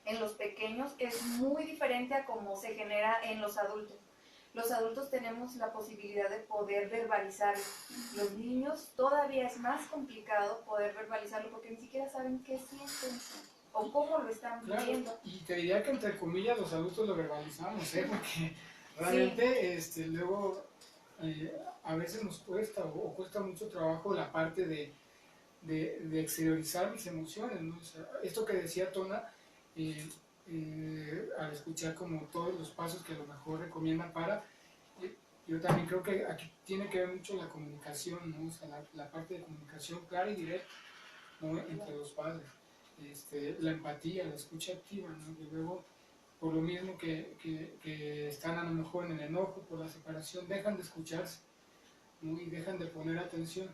en los pequeños es muy diferente a cómo se genera en los adultos. Los adultos tenemos la posibilidad de poder verbalizarlo. Los niños todavía es más complicado poder verbalizarlo porque ni siquiera saben qué sienten o cómo lo están Claro, viviendo. y te diría que entre comillas los adultos lo verbalizamos, porque realmente luego a veces nos cuesta o cuesta mucho trabajo la parte de exteriorizar mis emociones, ¿no? O sea, esto que decía Tona, al escuchar como todos los pasos que a lo mejor recomienda yo también creo que aquí tiene que ver mucho la comunicación, ¿no? O sea, la parte de comunicación clara y directa, ¿no? Entre los padres. La empatía, la escucha activa, ¿no? Que luego, por lo mismo que están a lo mejor en el enojo por la separación, dejan de escucharse, ¿no? Y dejan de poner atención.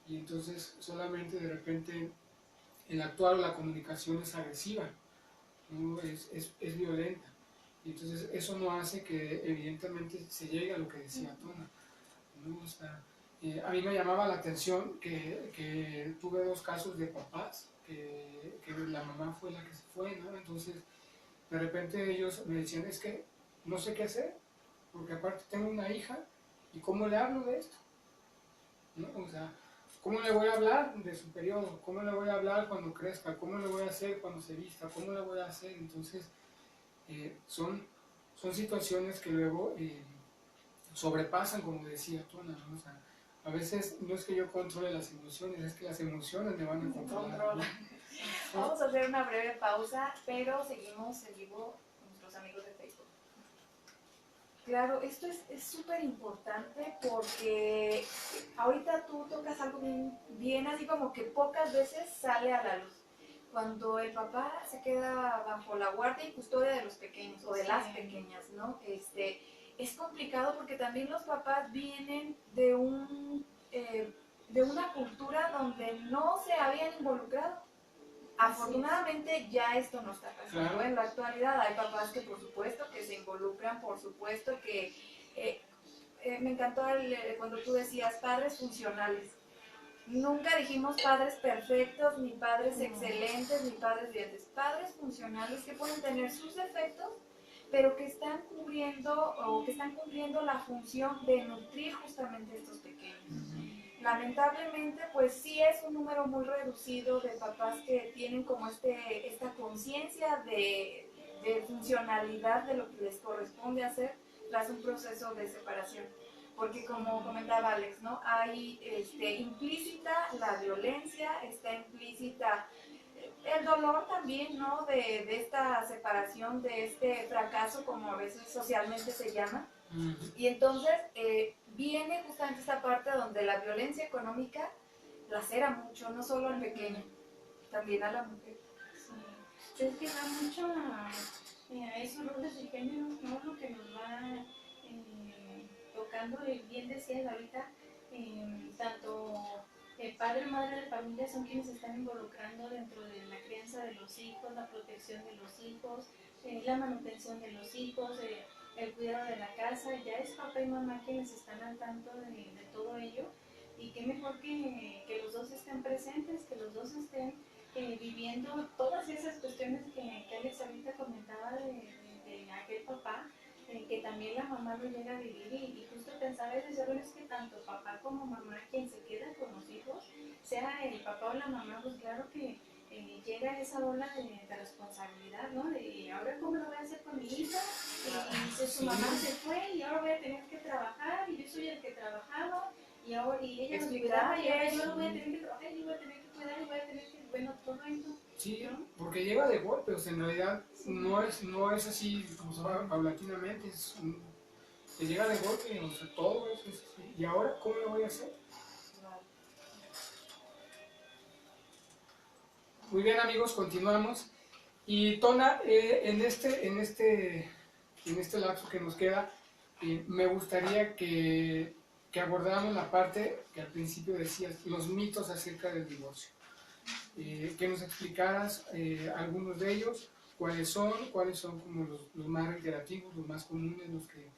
Y entonces solamente de repente el actuar o la comunicación es agresiva, ¿no? Es violenta. Y entonces eso no hace que evidentemente se llegue a lo que decía Tona, ¿no? O sea, a mí me llamaba la atención que tuve dos casos de papás, que la mamá fue la que se fue, ¿no? Entonces, de repente ellos me decían, es que no sé qué hacer, porque aparte tengo una hija, ¿y cómo le hablo de esto? ¿No? O sea, ¿cómo le voy a hablar de su periodo? ¿Cómo le voy a hablar cuando crezca? ¿Cómo le voy a hacer cuando se vista? ¿Cómo le voy a hacer? Entonces, son situaciones que luego sobrepasan, como decía Tona, ¿no? O sea, a veces no es que yo controle las emociones, es que las emociones me van a controlar, ¿no? Vamos a hacer una breve pausa, pero seguimos en vivo con nuestros amigos de Facebook. Claro, esto es súper importante porque ahorita tú tocas algo bien así como que pocas veces sale a la luz. Cuando el papá se queda bajo la guardia y custodia de los pequeños o de las pequeñas, ¿no? Es complicado porque también los papás vienen de de una cultura donde no se habían involucrado. Afortunadamente ya esto no está pasando. Claro. En la actualidad hay papás que por supuesto que se involucran, por supuesto que me encantó cuando tú decías padres funcionales. Nunca dijimos padres perfectos, ni padres excelentes, ni padres brillantes. Padres funcionales que pueden tener sus defectos, pero que están cubriendo o que están cumpliendo la función de nutrir justamente a estos pequeños. Lamentablemente, pues sí es un número muy reducido de papás que tienen como esta conciencia de funcionalidad de lo que les corresponde hacer tras un proceso de separación. Porque como comentaba Alex, ¿no? Hay implícita la violencia, está implícita el dolor también, ¿no? De esta separación, de este fracaso, como a veces socialmente se llama. Y entonces viene justamente esta parte donde la violencia económica lacera mucho, no solo al pequeño, también a la mujer. Sí, es que va mucho a esos roles de género, ¿no? Lo que nos va tocando, y bien decías ahorita, tanto el padre y madre de familia son quienes se están involucrando dentro de la crianza de los hijos, la protección de los hijos, la manutención de los hijos, el cuidado de la casa. Ya es papá y mamá quienes están al tanto de todo ello, y qué mejor que los dos estén presentes, que los dos estén viviendo todas esas cuestiones que Alex ahorita comentaba de aquel papá, que también la mamá lo llega a vivir y justo pensaba y decía, bueno, es que tanto papá como mamá, quien se queda con los hijos, sea el papá o la mamá, pues claro que llega esa ola de responsabilidad, ¿no? De ahora cómo lo voy a hacer con mi hija, y su mamá se fue y ahora voy a tener que trabajar y yo soy el que trabajaba y ahora y ella nos cuidaba y ahora yo lo voy a tener que trabajar y yo voy a tener que cuidar y voy a tener que, bueno, todo esto. Sí, ¿No? porque llega de golpe, o sea, en realidad no es así como se va paulatinamente, que llega de golpe, o sea, todo eso es así. ¿Y ahora cómo lo voy a hacer? Muy bien, amigos, continuamos. Y Tona, en este lapso que nos queda, me gustaría que abordáramos la parte que al principio decías, los mitos acerca del divorcio. Que nos explicaras algunos de ellos, cuáles son como los más reiterativos, los más comunes, los que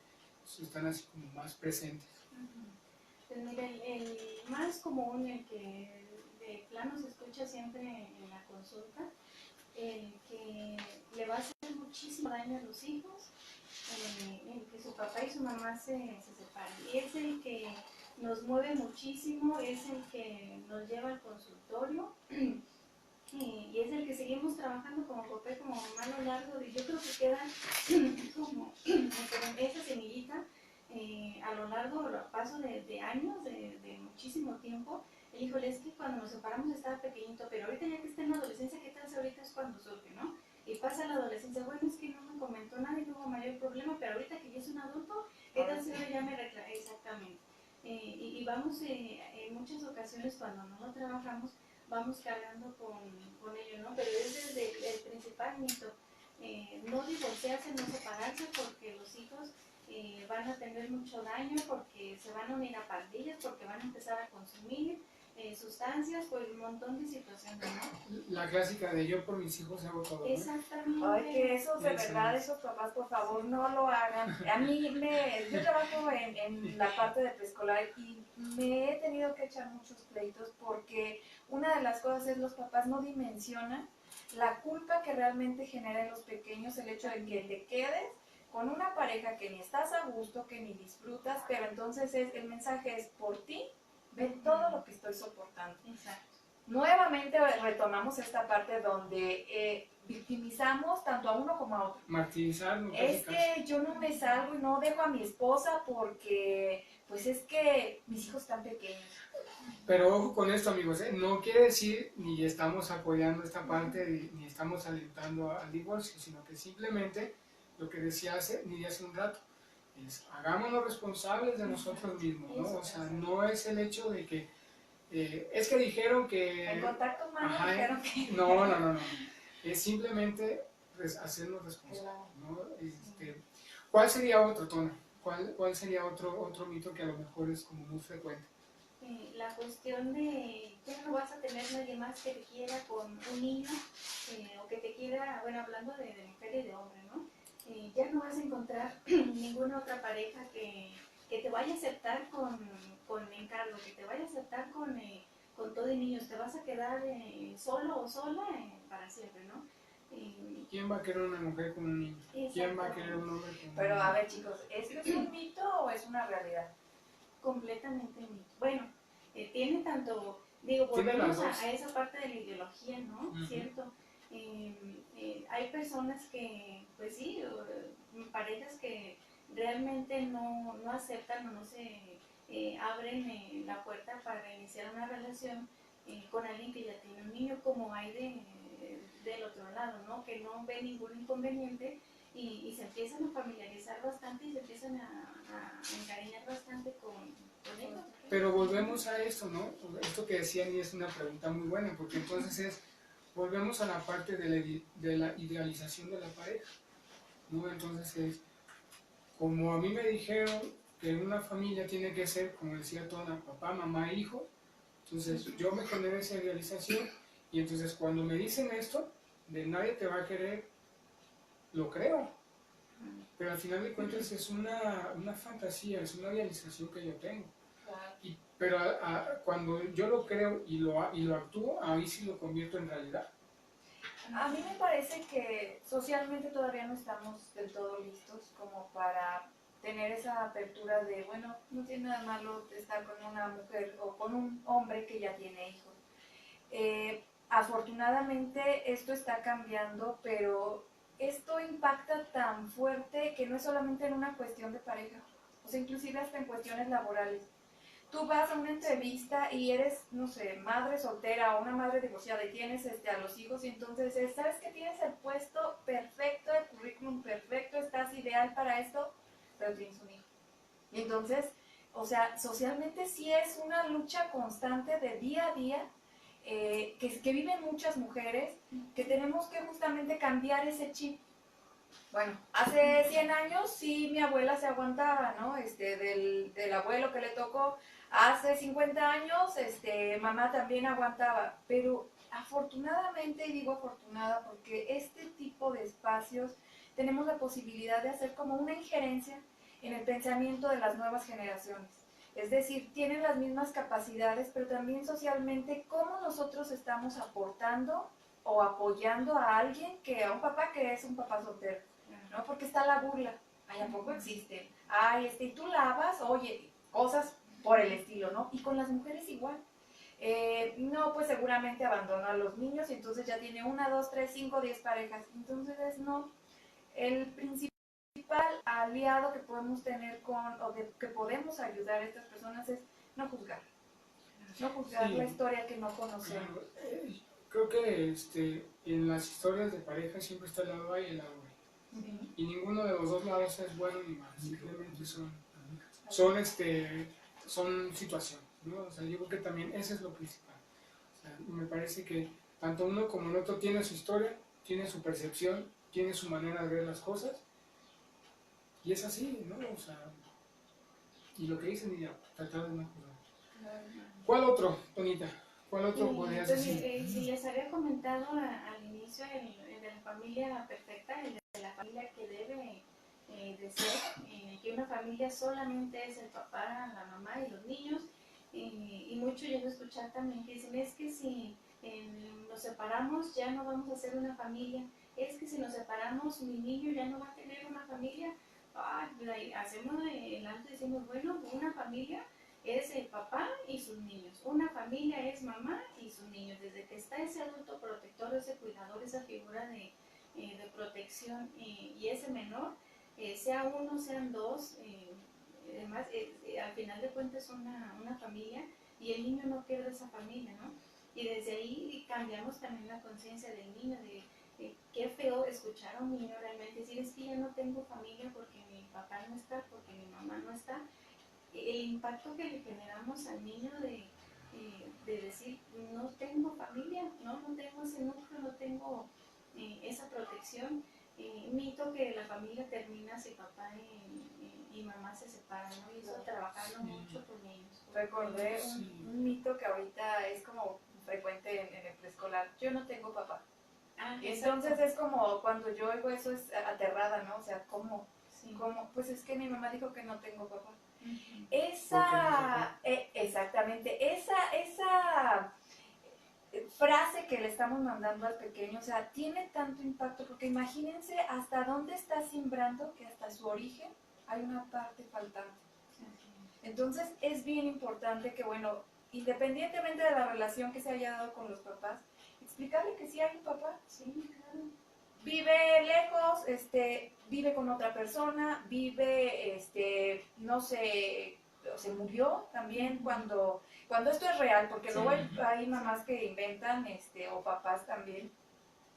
están así como más presentes. Pues mira, el más común, el que de plano se escucha siempre en la consulta, el que le va a hacer muchísimo daño a los hijos, el que su papá y su mamá se separen. Y es el que nos mueve muchísimo, es el que nos lleva al consultorio y es el que seguimos trabajando como papá y como mamá a lo largo de, yo creo que queda como esa semillita a lo largo, a paso de años, de muchísimo tiempo. El híjole, es que cuando nos separamos estaba pequeñito, pero ahorita ya que está en la adolescencia, ¿qué tal si ahorita es cuando surge, no? Y pasa la adolescencia, bueno, es que no me comentó nada y no hubo mayor problema, pero ahorita que ya es un adulto, ¿qué tal si ahora ya me reclama? Exactamente. Y vamos, en muchas ocasiones cuando no lo trabajamos, vamos cargando con ello, ¿no? Pero es desde el principal mito. No divorciarse, no separarse, porque los hijos van a tener mucho daño, porque se van a unir a pandillas, porque van a empezar a consumir sustancias, por un montón de situaciones, ¿no? La clásica de yo por mis hijos hago todo, ¿no? Exactamente. Ay, que esos de verdad, esos papás, por favor, no lo hagan. A mí, yo trabajo en la parte de preescolar y me he tenido que echar muchos pleitos porque una de las cosas es los papás no dimensionan la culpa que realmente genera en los pequeños el hecho de que te quedes con una pareja que ni estás a gusto, que ni disfrutas, pero entonces el mensaje es por ti, ve todo lo que estoy soportando. Exacto. Nuevamente retomamos esta parte donde victimizamos tanto a uno como a otro. Martirizarnos. Es que yo no me salgo y no dejo a mi esposa porque, pues es que mis hijos están pequeños. Pero ojo con esto, amigos, no quiere decir ni estamos apoyando esta parte ni estamos alentando al divorcio, sino que simplemente lo que decía Nidia hace un rato, es hagámonos responsables de nosotros mismos, ¿no? O sea, no es el hecho de que, es que dijeron que... En contacto humano ajá, dijeron que... No. Es simplemente hacernos responsables, ¿no? ¿Cuál sería otro, Tona? ¿Cuál sería otro mito que a lo mejor es como muy frecuente? La cuestión de ya no vas a tener nadie más que te quiera con un niño o que te quiera, bueno, hablando de mujer y de hombre, ¿no? Ya no vas a encontrar ninguna otra pareja que te vaya a aceptar con encargo, que te vaya a aceptar con todo y niños, te vas a quedar solo o sola para siempre, ¿no? ¿Quién va a querer una mujer con un niño? ¿Quién va a querer un hombre con un niño? Pero a ver, chicos, ¿esto es un mito o es una realidad? Completamente mito. Bueno, tiene tanto, digo, volvemos a esa parte de la ideología, ¿no? Uh-huh. ¿Cierto? Hay personas que, pues sí, parejas que realmente no aceptan o no se abren la puerta para iniciar una relación con alguien que ya tiene un niño, como hay del otro lado, ¿no? Que no ve ningún inconveniente y se empiezan a familiarizar bastante y se empiezan a encariñar bastante con ellos. Pero volvemos a esto, ¿no? Esto que decía Ni es una pregunta muy buena, porque entonces volvemos a la parte de la idealización de la pareja, ¿no? Entonces como a mí me dijeron que una familia tiene que ser, como decía Tona, papá, mamá, hijo, entonces yo me generé esa idealización y entonces cuando me dicen esto, de nadie te va a querer, lo creo, pero al final de cuentas es una fantasía, es una idealización que yo tengo. Pero cuando yo lo creo y lo actúo, ahí sí lo convierto en realidad. A mí me parece que socialmente todavía no estamos del todo listos como para tener esa apertura de, bueno, no tiene nada malo estar con una mujer o con un hombre que ya tiene hijos. Afortunadamente esto está cambiando, pero esto impacta tan fuerte que no es solamente en una cuestión de pareja, o sea, inclusive hasta en cuestiones laborales. Tú vas a una entrevista y eres, no sé, madre soltera o una madre divorciada y tienes a los hijos y entonces sabes que tienes el puesto perfecto, el currículum perfecto, estás ideal para esto, pero tienes un hijo. Y entonces, o sea, socialmente sí es una lucha constante de día a día que viven muchas mujeres, que tenemos que justamente cambiar ese chip. Bueno, hace 100 años sí mi abuela se aguantaba, ¿no? Del abuelo que le tocó. Hace 50 años, mamá también aguantaba. Pero afortunadamente, y digo afortunada porque este tipo de espacios tenemos la posibilidad de hacer como una injerencia en el pensamiento de las nuevas generaciones. Es decir, tienen las mismas capacidades, pero también socialmente, cómo nosotros estamos aportando o apoyando a alguien a un papá que es un papá soltero, ¿no? Porque está la burla. Ay, ¿a poco existe? Ay, y tú lavas, oye, cosas por el estilo, ¿no? Y con las mujeres igual. No, pues seguramente abandonó a los niños y entonces ya tiene 1, 2, 3, 5, 10 parejas. Entonces, no. El principal aliado que podemos tener que podemos ayudar a estas personas es no juzgar. No juzgar Sí, la historia que no conocemos. claro. Creo que en las historias de pareja siempre está el lado A y el lado B. Sí. Y ninguno de los dos lados es bueno ni malo, simplemente son situaciones, ¿no? O sea, yo creo que también eso es lo principal. O sea, me parece que tanto uno como el otro tiene su historia, tiene su percepción, tiene su manera de ver las cosas, y es así, ¿no? O sea, y lo que dicen, y ya, tratar de no juzgar. ¿Cuál otro, Tonita? ¿Cuál otro podrías decir? Si les había comentado al inicio el de la familia perfecta, el de la familia que debe de ser, que una familia solamente es el papá, la mamá y los niños, y mucho llego a escuchar también que dicen, es que si nos separamos ya no vamos a ser una familia, es que si nos separamos mi niño ya no va a tener una familia. Hacemos el alto y decimos, bueno, una familia es el papá y sus niños. Una familia es mamá y sus niños. Desde que está ese adulto protector, ese cuidador, esa figura de protección y ese menor, sea uno, sean dos, además, al final de cuentas es una familia y el niño no pierde esa familia, ¿no? Y desde ahí cambiamos también la conciencia del niño, de qué feo escuchar a un niño realmente decir, es que ya no tengo familia porque mi papá no está, porque mi mamá no está. El impacto que le generamos al niño de decir, no tengo familia, no tengo ese núcleo, no tengo esa protección. Mito que la familia termina si papá y mamá se separan, ¿no? Y eso trabajarlo mucho con ellos. Recordé un mito que ahorita es como frecuente en el preescolar. Yo no tengo papá. Y entonces es como cuando yo oigo eso es aterrada, ¿no? O sea, ¿cómo? Sí. ¿Cómo? Pues es que mi mamá dijo que no tengo papá. Uh-huh. Exactamente, esa frase que le estamos mandando al pequeño, o sea, tiene tanto impacto, porque imagínense hasta dónde está sembrando que hasta su origen hay una parte faltante. Entonces es bien importante que, bueno, independientemente de la relación que se haya dado con los papás, explicarle que sí hay un papá, sí, claro. Vive lejos, vive con otra persona, vive, no sé, se murió también cuando esto es real, porque Sí. luego hay mamás que inventan, o papás también,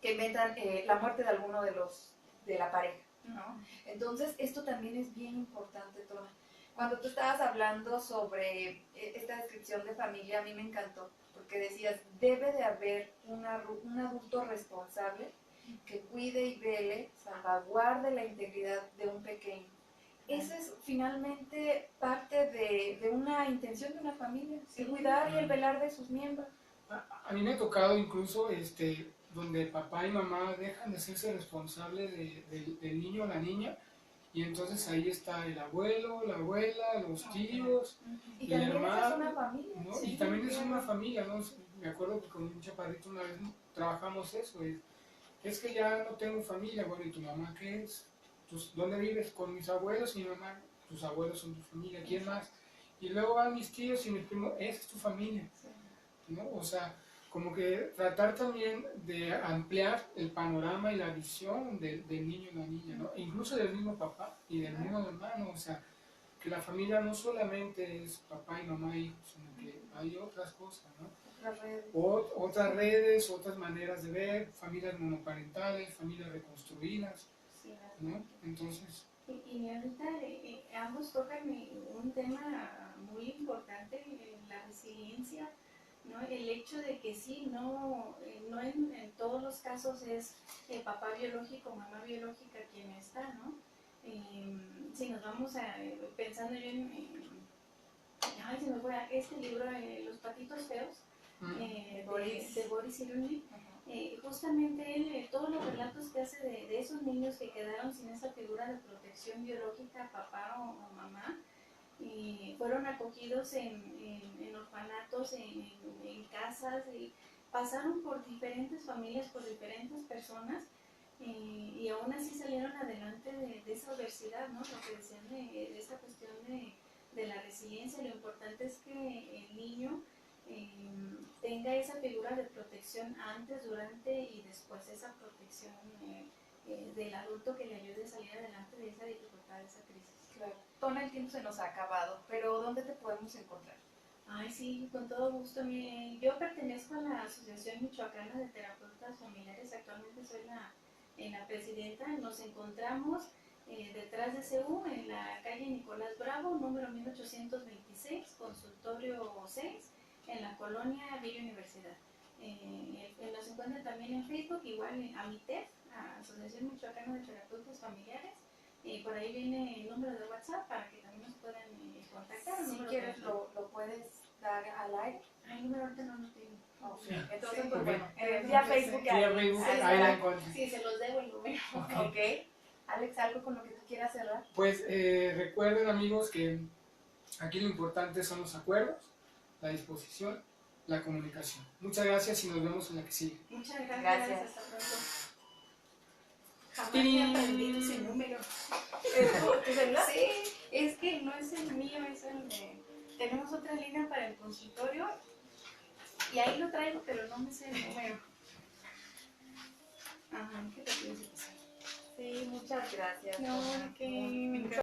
que inventan la muerte de alguno de la pareja, ¿no? Entonces, esto también es bien importante, Tona. Cuando tú estabas hablando sobre esta descripción de familia, a mí me encantó, porque decías, debe de haber un adulto responsable que cuide y vele, salvaguarde la integridad de un pequeño. Esa es finalmente parte de una intención de una familia, Sí. el cuidar y el velar de sus miembros. A mí me ha tocado incluso donde papá y mamá dejan de hacerse responsables del niño o la niña, y entonces ahí está el abuelo, la abuela, los tíos, Y el también hermano, esa es una familia. ¿no? Sí, Y también es claro. una familia, ¿no? Me acuerdo que con un chaparrito una vez trabajamos eso, es que ya no tengo familia. Bueno, ¿y tu mamá qué es? ¿Dónde vives? Con mis abuelos y mi mamá. Tus abuelos son tu familia, ¿quién más? Y luego van mis tíos y mis primos, esa es tu familia, ¿no? O sea, como que tratar también de ampliar el panorama y la visión del niño y la niña, ¿no? Incluso del mismo papá y del mismo hermano, o sea, que la familia no solamente es papá y mamá e hijos, sino que hay otras cosas, ¿no? Otras redes. Otras redes, otras maneras de ver, familias monoparentales, familias reconstruidas, Sí, ¿no? Entonces, y ahorita ambos tocan un tema muy importante, la resiliencia, ¿no? El hecho de que sí, no en todos los casos es papá biológico, mamá biológica quien está, ¿no? Si nos vamos pensando yo ay, se me fue este libro, Los patitos feos, de Boris Cyrulnik. Justamente él, todos los relatos que hace de esos niños que quedaron sin esa figura de protección biológica, papá o mamá, fueron acogidos en orfanatos, en casas, y pasaron por diferentes familias, por diferentes personas, y aún así salieron adelante de esa adversidad, ¿no? Lo que decían de esa cuestión de la resiliencia. Lo importante es que el niño tenga esa figura de protección antes, durante y después, esa protección del adulto que le ayude a salir adelante de esa dificultad, de esa crisis. Claro. Tona, el tiempo se nos ha acabado, pero ¿dónde te podemos encontrar? Ay, sí, con todo gusto. Yo pertenezco a la Asociación Michoacana de Terapeutas Familiares, actualmente soy la presidenta. Nos encontramos detrás de CU, en la calle Nicolás Bravo, número 1826, consultorio 6, en la colonia Villa Universidad. Nos encuentran también en Facebook, igual a AMITEF, Asociación Michoacana de Terapeutas Familiares. Por ahí viene el número de WhatsApp para que también nos puedan contactar. Si quieres, lo puedes dar al aire. Ay, el número ahorita no lo tengo. Okay. Entonces, Sí. pues Ok. bueno, vía Facebook. vía Facebook, Sí, ahí la encuentras. Sí, se los debo el número. Ok. Alex, ¿algo con lo que tú quieras cerrar? Pues recuerden, amigos, que aquí lo importante son los acuerdos, la disposición, la comunicación. Muchas gracias y nos vemos en la que sigue. Muchas gracias. Gracias. Hasta pronto. Jamás he aprendido ese número. ¿Tu celular? Sí, es que no es el mío, es el de... Tenemos otra línea para el consultorio y ahí lo traigo, pero no me sé el número. Ajá, ¿qué te piensas? Sí, muchas gracias. No, Tona. que...